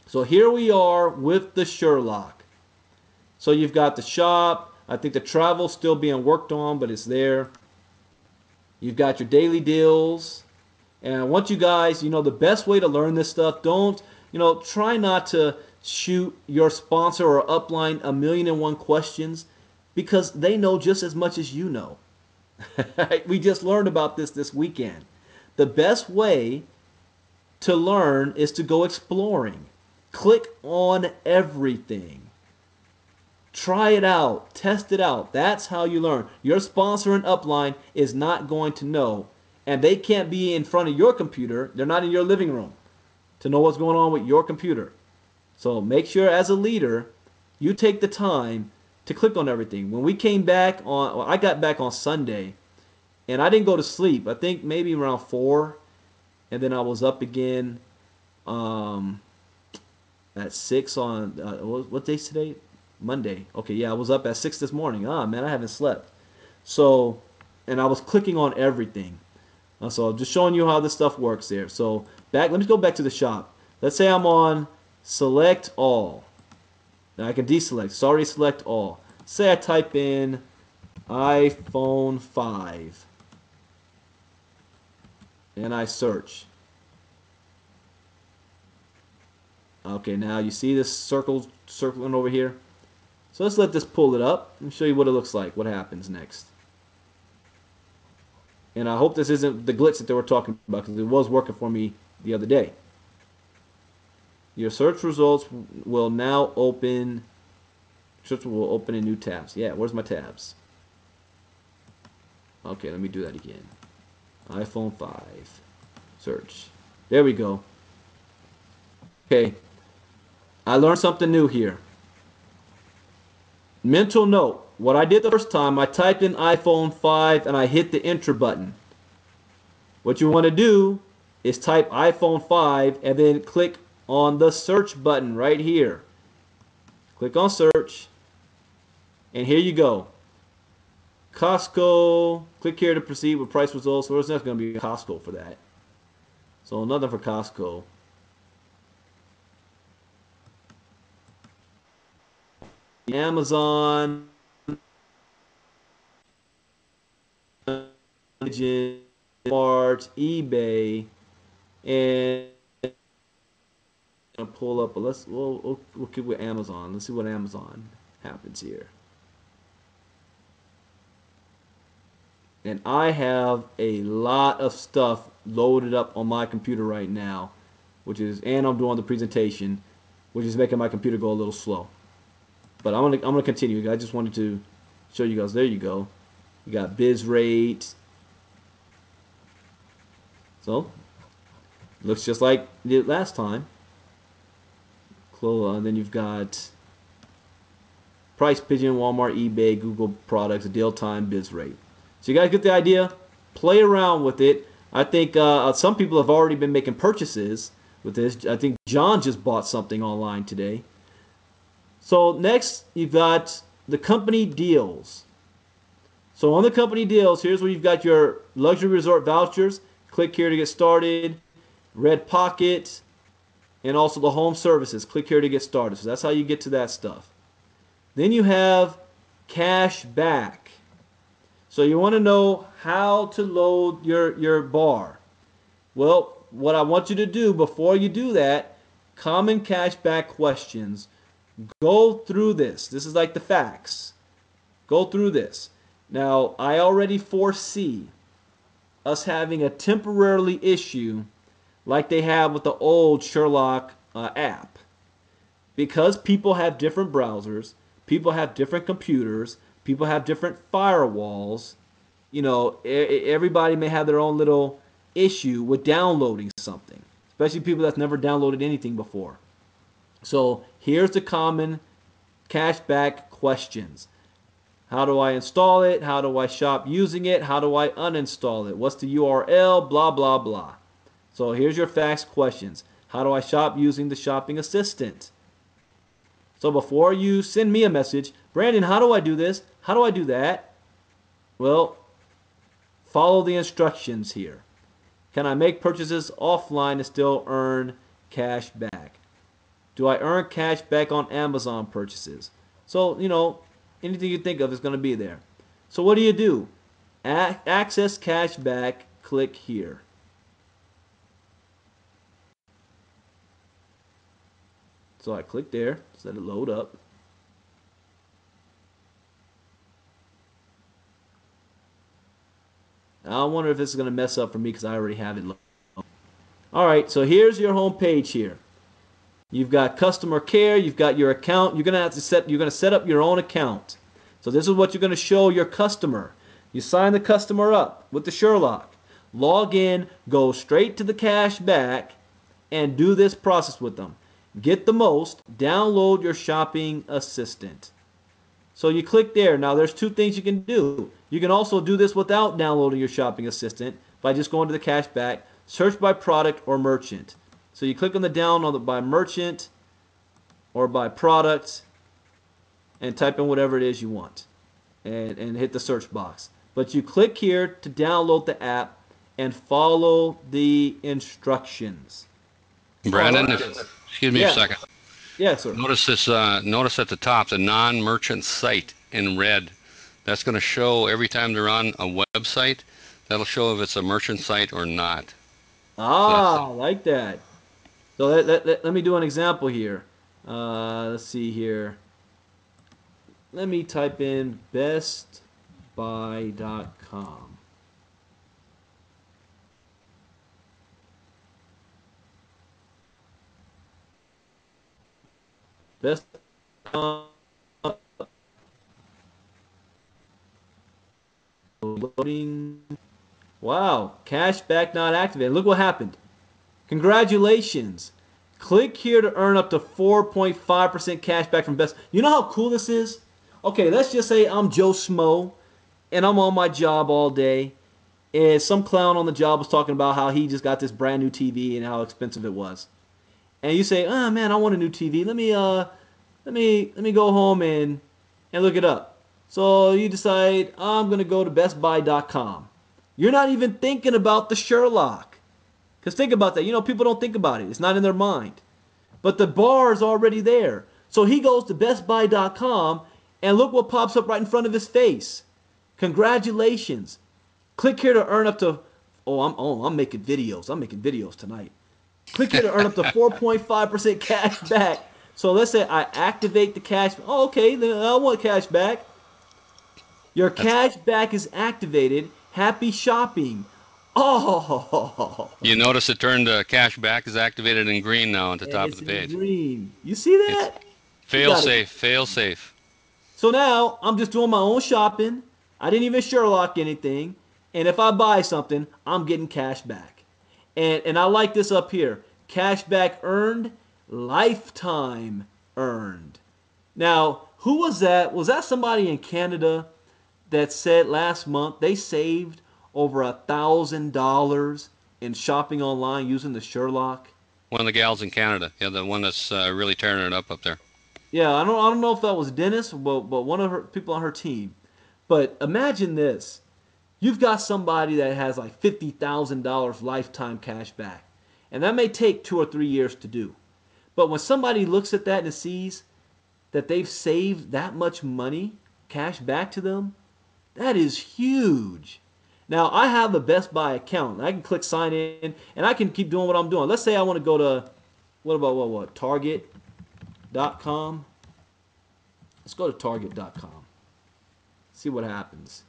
So here we are with the Sherlock. So you've got the shop. I think the travel's still being worked on, but it's there. You've got your daily deals. And I want you guys, the best way to learn this stuff, try not to shoot your sponsor or upline 1,000,001 questions because they know just as much as you know. We just learned about this weekend. The best way to learn is to go exploring. Click on everything. Try it out. Test it out. That's how you learn. Your sponsor and upline is not going to know, and they can't be in front of your computer. They're not in your living room to know what's going on with your computer. So make sure as a leader, you take the time to click on everything. When we came back on, well, I got back on Sunday, and I didn't go to sleep. I think maybe around 4, and then I was up again at 6 on, what day's today? Monday. Okay, yeah, I was up at 6 this morning. Ah, man, I haven't slept. So, and I was clicking on everything. So just showing you how this stuff works there. So let me go back to the shop. Let's say I'm on select all. Now I can deselect. Sorry, select all. Say I type in iPhone 5 and I search. Okay, now you see this circling over here? So let's let this pull it up and show you what it looks like, what happens next. And I hope this isn't the glitch that they were talking about, because it was working for me the other day. Your search results will now open. Search will open in new tabs. Yeah, where's my tabs? Okay, let me do that again. iPhone 5. Search. There we go. Okay. I learned something new here. Mental note. What I did the first time, I typed in iPhone 5 and I hit the enter button. What you want to do is type iPhone 5 and then click on the search button right here. Click on search. And here you go. Costco. Click here to proceed with price results. So there's not going to be Costco for that. So nothing for Costco. Amazon. Walmart, eBay, and pull up. We'll keep with Amazon. Let's see what Amazon happens here. And I have a lot of stuff loaded up on my computer right now, and I'm doing the presentation, which is making my computer go a little slow. But I'm gonna continue. I just wanted to show you guys. There you go. You got biz rate. So looks just like it did last time. And then you've got Price Pigeon, Walmart, eBay, Google products, deal time, biz rate. So you guys get the idea? Play around with it. I think some people have already been making purchases with this. I think John just bought something online today. So next, you've got the company deals. So on the company deals, here's where you've got your luxury resort vouchers. Click here to get started. Red Pocket. And also the home services. Click here to get started. So that's how you get to that stuff. Then you have cash back. So you want to know how to load your bar. Well, what I want you to do before you do that, common cash back questions. Go through this. This is like the facts. Go through this. Now, I already foresee us having a temporarily issue like they have with the old Sherlock app. Because people have different browsers, people have different computers, people have different firewalls, everybody may have their own little issue with downloading something, especially people that's never downloaded anything before. So here's the common cashback questions. How do I install it? How do I shop using it? How do I uninstall it? What's the URL? Blah, blah, blah. So here's your facts questions. How do I shop using the shopping assistant? So before you send me a message, Brandon, how do I do this? How do I do that? Well, follow the instructions here. Can I make purchases offline and still earn cash back? Do I earn cash back on Amazon purchases? So, anything you think of is going to be there. So what do? Access cash back, click here. So I click there, let it load up. I wonder if this is going to mess up for me because I already have it loaded. All right, so here's your home page here. You've got customer care, you've got your account. You're gonna set up your own account. So this is what you're gonna show your customer. You sign the customer up with the Sherlock. Log in, go straight to the cash back, and do this process with them. Get the most, download your shopping assistant. So you click there. Now there's two things you can do. You can also do this without downloading your shopping assistant by just going to the cashback, search by product or merchant. So you click on the down on the by merchant or by product and type in whatever it is you want and hit the search box. But you click here to download the app and follow the instructions. Brandon, Right. excuse me a second. Yes, sir. Notice this. Notice at the top the non-merchant site in red. That's going to show every time they're on a website. That'll show if it's a merchant site or not. Ah, I like that. So let me do an example here. Let's see here. Let me type in bestbuy.com. Best loading. Wow, cashback not activated. Look what happened. Congratulations. Click here to earn up to 4.5% cash back from Best. You know how cool this is? Okay, let's just say I'm Joe Schmo and I'm on my job all day. And some clown on the job was talking about how he just got this brand new TV and how expensive it was. And you say, "Oh man, I want a new TV. Let me go home and look it up." So you decide, I'm gonna go to bestbuy.com. You're not even thinking about the Sherlock. Because think about that. You know, people don't think about it. It's not in their mind. But the bar is already there. So he goes to bestbuy.com and look what pops up right in front of his face. Congratulations. Click here to earn up to, I'm making videos. I'm making videos tonight. Click here to earn up to 4.5% cash back. So let's say I activate the cash. Oh, okay, then I want cash back. Your cash back is activated. Happy shopping. Oh. You notice it turned cash back is activated in green now at the top of the page. Green. You see that? Fail safe. Fail safe. So now I'm just doing my own shopping. I didn't even Sherlock anything. And if I buy something, I'm getting cash back. And I like this up here. Cash back earned, lifetime earned. Now, who was that? Was that somebody in Canada that said last month they saved over $1,000 in shopping online using the Sherlock? One of the gals in Canada. Yeah, the one that's really tearing it up there. Yeah, I don't know if that was Dennis, but one of her people on her team. But imagine this. You've got somebody that has like $50,000 lifetime cash back. And that may take 2 or 3 years to do. But when somebody looks at that and sees that they've saved that much money, cash back to them, that is huge. Now, I have a Best Buy account. I can click sign in, and I can keep doing what I'm doing. Let's say I want to go to, Target.com. Let's go to Target.com. See what happens.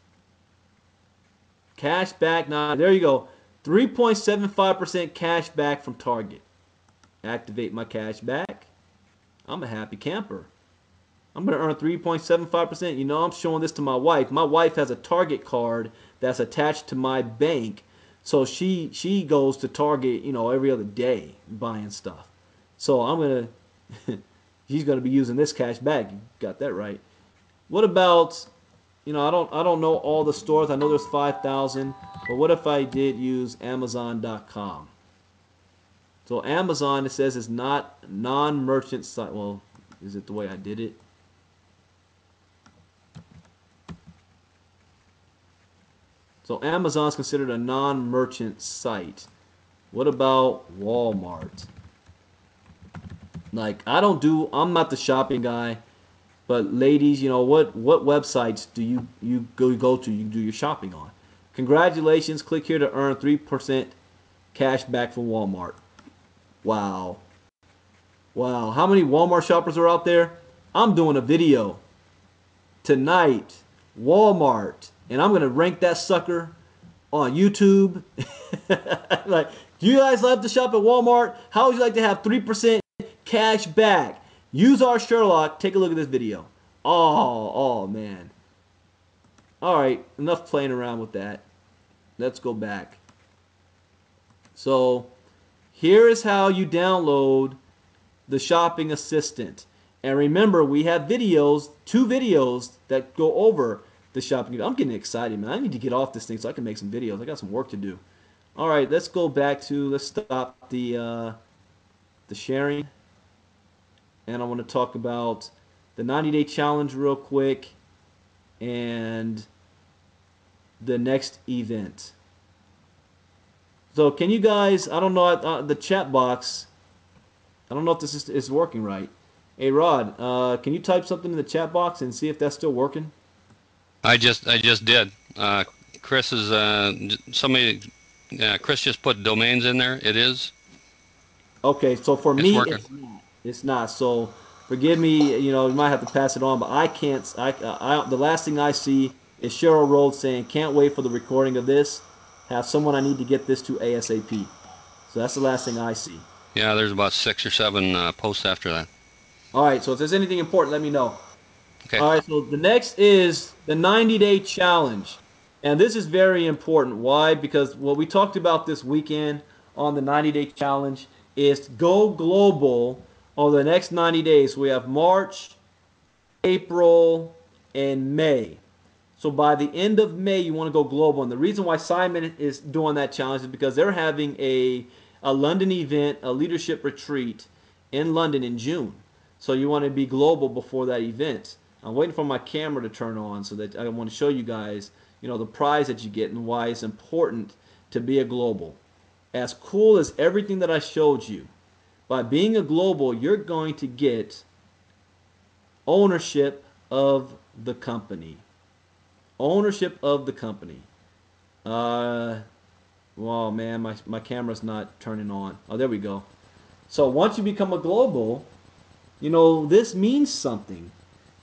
Cash back. Now, there you go. 3.75% cash back from Target. Activate my cash back. I'm a happy camper. I'm going to earn 3.75%. You know, I'm showing this to my wife. My wife has a Target card that's attached to my bank. So she goes to Target, every other day buying stuff. So I'm going to, she's going to be using this cash back. You got that right. What about, I don't know all the stores. I know there's 5,000. But what if I did use Amazon.com? So Amazon, it says, is not non-merchant site. Well, is it the way I did it? So Amazon is considered a non-merchant site. What about Walmart? Like, I'm not the shopping guy, but ladies, what websites do you go to, you do your shopping on? Congratulations, click here to earn 3% cash back from Walmart. Wow. Wow, how many Walmart shoppers are out there? I'm doing a video tonight, Walmart, and I'm going to rank that sucker on YouTube. Like, Do you guys love to shop at Walmart? How would you like to have 3% cash back? Use our Sherlock. Take a look at this video. Oh man. All right, enough playing around with that. Let's go back. So here is how you download the shopping assistant. And remember, we have videos, 2 videos that go over the shopping. I'm getting excited, man. I need to get off this thing so I can make some videos. I got some work to do. All right, let's go back to, let's stop the sharing. And I want to talk about the 90-day challenge real quick and the next event. So can you guys, I don't know, the chat box, I don't know if this is working right. Hey Rod, can you type something in the chat box and see if that's still working? I just did. Chris is Chris just put domains in there. It is. Okay, so for It's me, working. it's not. So forgive me. You know, you might have to pass it on, but I can't. The last thing I see is Cheryl Rhodes saying, "Can't wait for the recording of this. Have someone I need to get this to ASAP." So that's the last thing I see. Yeah, there's about 6 or 7 posts after that. All right. So if there's anything important, let me know. Okay. All right. So the next is the 90-day challenge, and this is very important. Why? Because what we talked about this weekend on the 90-day challenge is go global on the next 90 days. We have March, April, and May. So by the end of May, you want to go global. And the reason why Simon is doing that challenge is because they're having a London event, a leadership retreat in London in June. So you want to be global before that event. I'm waiting for my camera to turn on so that I want to show you guys, you know, the prize that you get and why it's important to be a global. As cool as everything that I showed you, by being a global, you're going to get ownership of the company. Ownership of the company. Well, man, my camera's not turning on. Oh, there we go. So once you become a global, you know, this means something.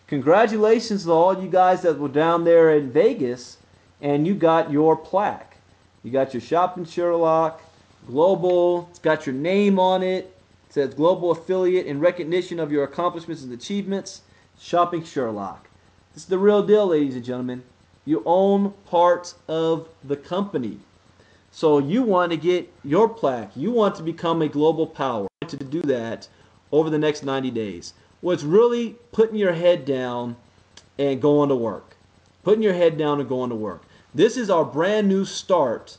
Congratulations to all you guys that were down there in Vegas and you got your plaque. You got your Shopping Sherlock Global. It's got your name on it. It says Global Affiliate in recognition of your accomplishments and achievements. Shopping Sherlock. This is the real deal, ladies and gentlemen. You own parts of the company. So you want to get your plaque. You want to become a global power. To do that over the next 90 days. Well, it's really putting your head down and going to work. Putting your head down and going to work. This is our brand new start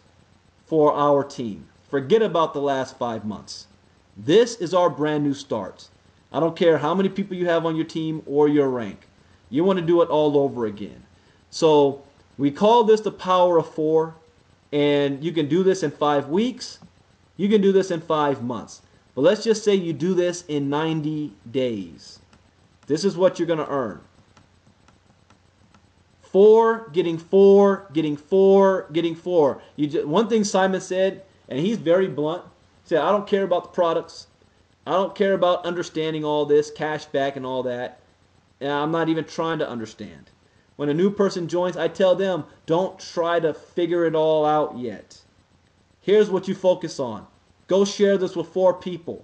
for our team. Forget about the last 5 months. This is our brand new start. I don't care how many people you have on your team or your rank. You want to do it all over again. So we call this the power of 4, and you can do this in 5 weeks. You can do this in 5 months. But let's just say you do this in 90 days. This is what you're going to earn. 4, getting 4, getting 4, getting 4. One thing Simon said, and he's very blunt, he said, I don't care about the products. I don't care about understanding all this, cash back and all that. And I'm not even trying to understand. When a new person joins, I tell them, don't try to figure it all out yet. Here's what you focus on. Go share this with 4 people.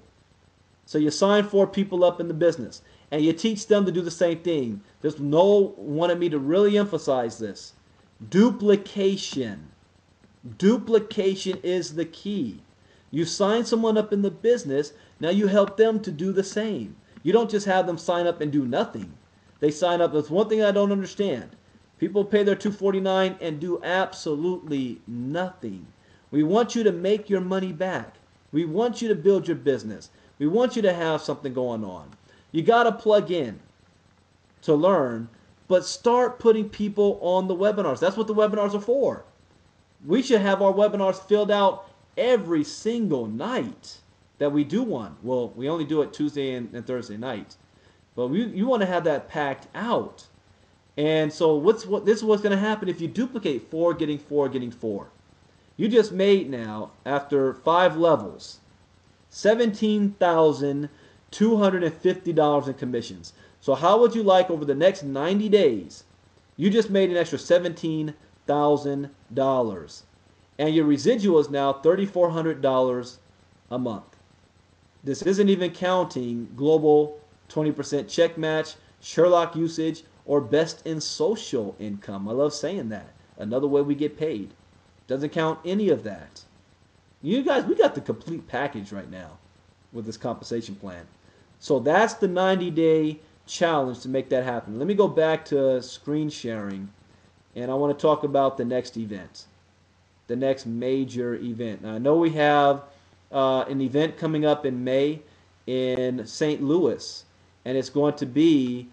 So you sign 4 people up in the business. And you teach them to do the same thing. There's no wanted me to really emphasize this. Duplication. Duplication is the key. You sign someone up in the business, now you help them to do the same. You don't just have them sign up and do nothing. They sign up. That's one thing I don't understand. People pay their $249 and do absolutely nothing. We want you to make your money back. We want you to build your business. We want you to have something going on. You got to plug in to learn, but start putting people on the webinars. That's what the webinars are for. We should have our webinars filled out every single night that we do one. Well, we only do it Tuesday and Thursday night. But you want to have that packed out. And so this is what's going to happen if you duplicate 4, getting 4, getting 4. You just made now, after 5 levels, $17,250 in commissions. So how would you like over the next 90 days, you just made an extra $17,000. and your residual is now $3,400 a month. This isn't even counting global 20% check match, Sherlock usage, or best in social income. I love saying that. Another way we get paid. Doesn't count any of that. You guys, we got the complete package right now with this compensation plan. So that's the 90-day challenge to make that happen. Let me go back to screen sharing, and I want to talk about the next event, the next major event. Now, I know we have an event coming up in May in St. Louis, and it's going to be,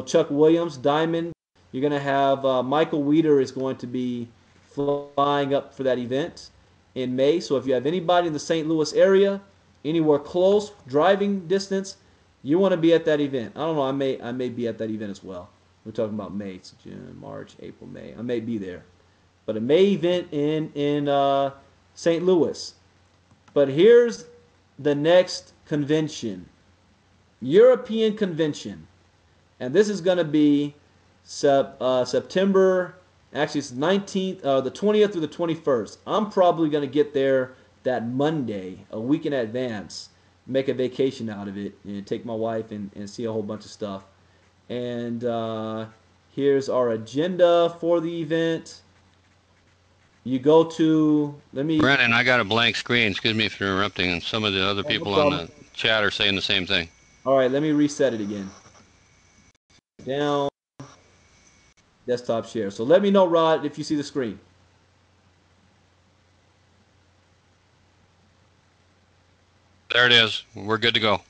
Chuck Williams, Diamond. You're going to have Michael Weeder is going to be flying up for that event in May. So if you have anybody in the St. Louis area, anywhere close, driving distance, you want to be at that event. I don't know. I may be at that event as well. We're talking about May. It's June, March, April, May. I may be there. But a May event in St. Louis. But here's the next convention, European Convention, and this is going to be September. Actually, it's 19th, the 20th through the 21st. I'm probably going to get there that Monday, a week in advance, make a vacation out of it, and take my wife and see a whole bunch of stuff. And here's our agenda for the event. You go to, Brennan, I got a blank screen. Excuse me for interrupting, and some of the other people on the chat are saying the same thing. All right, let me reset it again. Down, desktop share. So let me know, Rod, if you see the screen. There it is. We're good to go.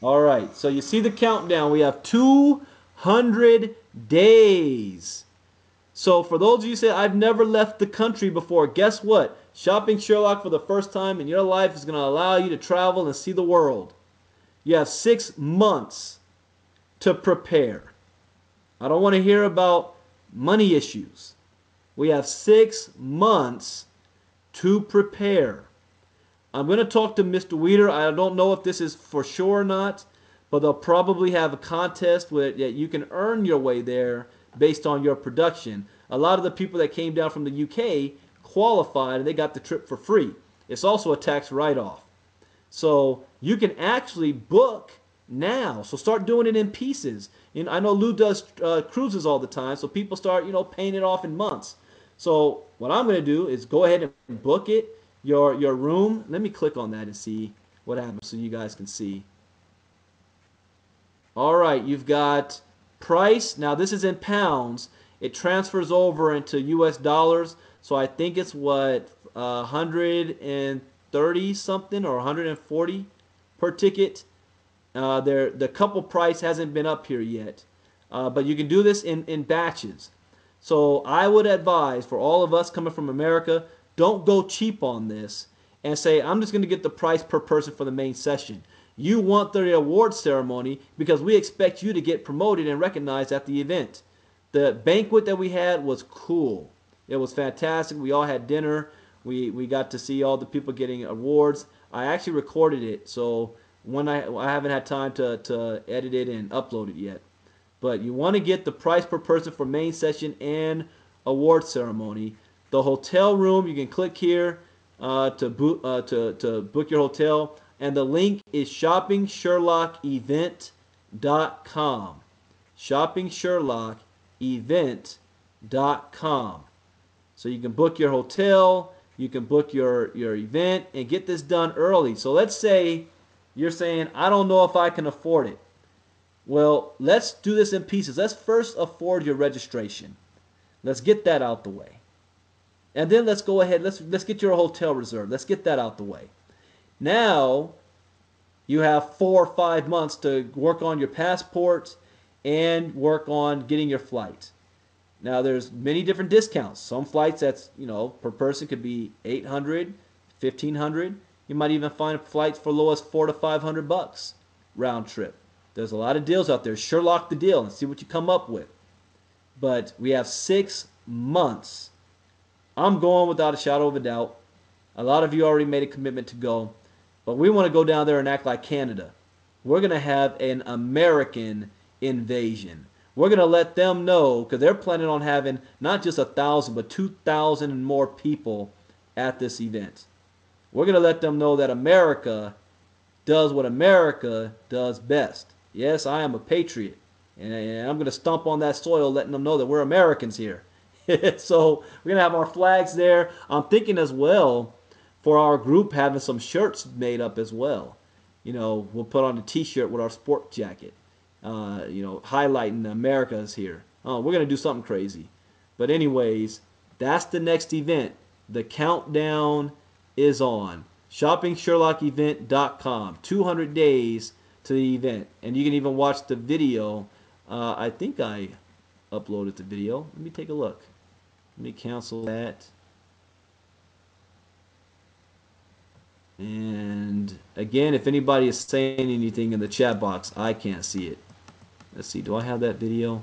All right, so you see the countdown. We have 200 days. So for those of you who say, I've never left the country before, guess what? Shopping Sherlock for the first time in your life is going to allow you to travel and see the world. You have 6 months to prepare. I don't want to hear about money issues. We have 6 months to prepare. I'm going to talk to Mr. Weeder. I don't know if this is for sure or not, but they'll probably have a contest where you can earn your way there based on your production. A lot of the people that came down from the UK qualified and they got the trip for free. It's also a tax write-off. So you can actually book now. So start doing it in pieces. And I know Lou does cruises all the time, so people start, paying it off in months. So what I'm going to do is go ahead and book it, your room. Let me click on that and see what happens so you guys can see. All right, you've got price. Now this is in pounds. It transfers over into US dollars. So I think it's what, 130 something or 140 per ticket. The couple price hasn't been up here yet. But you can do this in batches. So I would advise for all of us coming from America, don't go cheap on this and say, I'm just going to get the price per person for the main session. You want the award ceremony because we expect you to get promoted and recognized at the event. The banquet that we had was cool. It was fantastic. We all had dinner. We got to see all the people getting awards. I actually recorded it, so I haven't had time to edit it and upload it yet. But you want to get the price per person for main session and award ceremony. The hotel room, you can click here to book your hotel. And the link is shoppingsherlockevent.com. Shoppingsherlockevent.com. So you can book your hotel, you can book your event, and get this done early. So let's say you're saying, I don't know if I can afford it. Well, let's do this in pieces. Let's first afford your registration. Let's get that out the way. And then let's go ahead, let's get your hotel reserved. Let's get that out the way. Now, you have 4 or 5 months to work on your passport and work on getting your flight. Now, there's many different discounts. Some flights that's, per person could be $800, $1,500. You might even find flights for low as $400 to $500 round trip. There's a lot of deals out there. Sherlock the deal and see what you come up with. But we have 6 months. I'm going without a shadow of a doubt. A lot of you already made a commitment to go. But we want to go down there and act like Canada. We're going to have an American invasion. We're going to let them know, because they're planning on having not just 1,000, but 2,000 and more people at this event. We're going to let them know that America does what America does best. Yes, I am a patriot, and I'm going to stomp on that soil, letting them know that we're Americans here. So we're going to have our flags there. I'm thinking as well for our group having some shirts made up as well. We'll put on a T-shirt with our sport jacket, highlighting America's here. We're going to do something crazy. But anyways, that's the next event. The countdown is on. ShoppingSherlockEvent.com. 200 days to the event. And you can even watch the video. I think I uploaded the video. Let me take a look. Let me cancel that. And again, if anybody is saying anything in the chat box, I can't see it. Let's see. Do I have that video?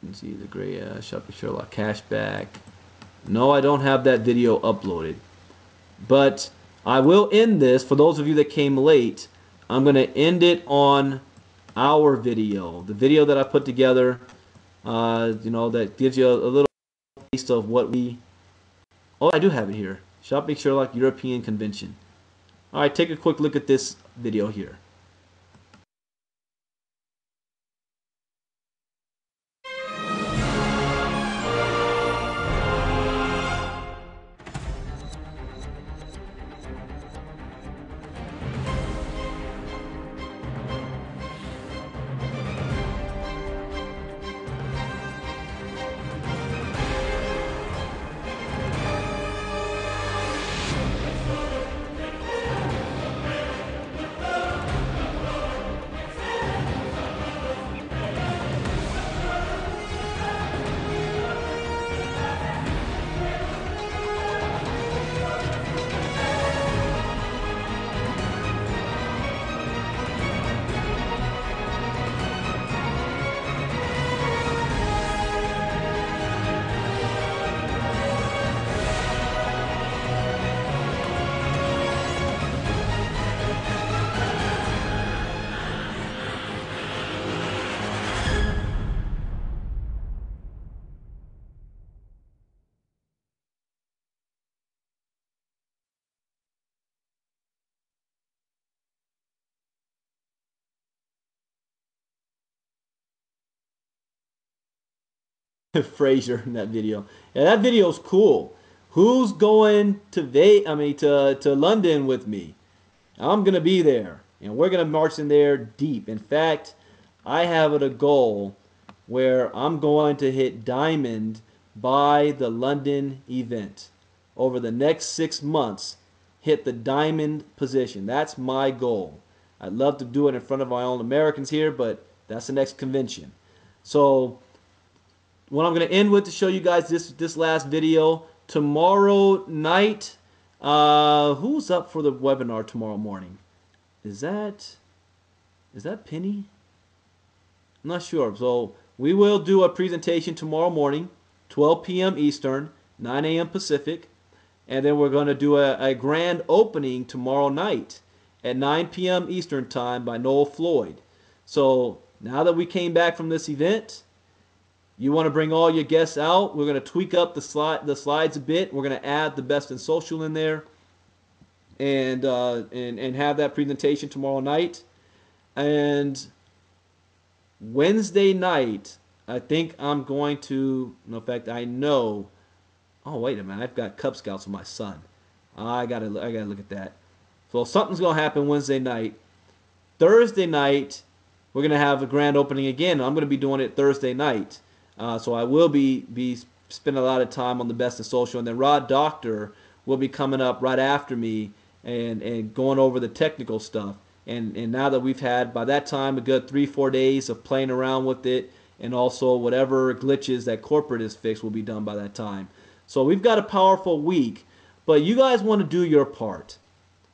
Let's see. The gray Shopping Sherlock cashback. No, I don't have that video uploaded. But I will end this. For those of you that came late, I'm going to end it on our video. The video that I put together, that gives you a little taste of what we... Oh, I do have it here. Shopping Sherlock European Convention. All right, take a quick look at this video here. Fraser in that video. Yeah, that video's cool. Who's going to London with me? I'm gonna be there, and we're gonna march in there deep. In fact, I have it a goal where I'm going to hit diamond by the London event. Over the next 6 months, hit the diamond position. That's my goal. I'd love to do it in front of my own Americans here, but that's the next convention. So what I'm going to end with to show you guys this last video. Tomorrow night, who's up for the webinar tomorrow morning? Is that Penny? I'm not sure. So we will do a presentation tomorrow morning, 12 p.m. Eastern, 9 a.m. Pacific, and then we're going to do a grand opening tomorrow night at 9 p.m. Eastern time by Noel Floyd. So now that we came back from this event, you want to bring all your guests out. We're going to tweak up the slides a bit. We're going to add the best in social in there, and have that presentation tomorrow night. And Wednesday night, I think I'm going to. In fact, I know. Oh, wait a minute! I've got Cub Scouts with my son. I gotta look at that. So something's gonna happen Wednesday night. Thursday night, we're gonna have a grand opening again. I'm gonna be doing it Thursday night. So I will be spending a lot of time on the best of social, and then Rod Doctor will be coming up right after me and going over the technical stuff. And now that we've had by that time a good 3-4 days of playing around with it, and also whatever glitches that corporate is fixed will be done by that time. So we've got a powerful week, but you guys want to do your part.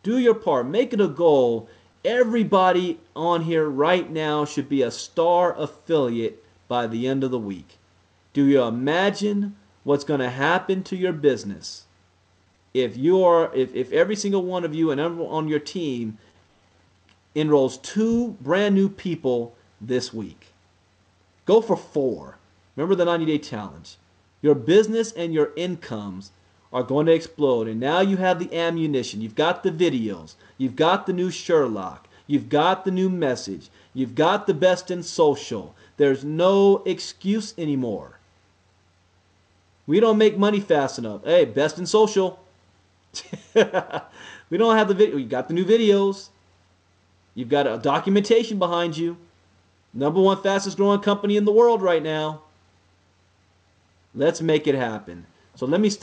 Do your part. Make it a goal. Everybody on here right now should be a star affiliate by the end of the week. Do you imagine what's going to happen to your business if every single one of you and everyone on your team enrolls 2 brand new people this week? Go for 4. Remember the 90-day challenge. Your business and your incomes are going to explode. And now you have the ammunition. You've got the videos. You've got the new Sherlock. You've got the new message. You've got the best in social. There's no excuse anymore. We don't make money fast enough. Hey, best in social. We don't have the video. You got the new videos. You've got a documentation behind you. #1 fastest growing company in the world right now. Let's make it happen. So let me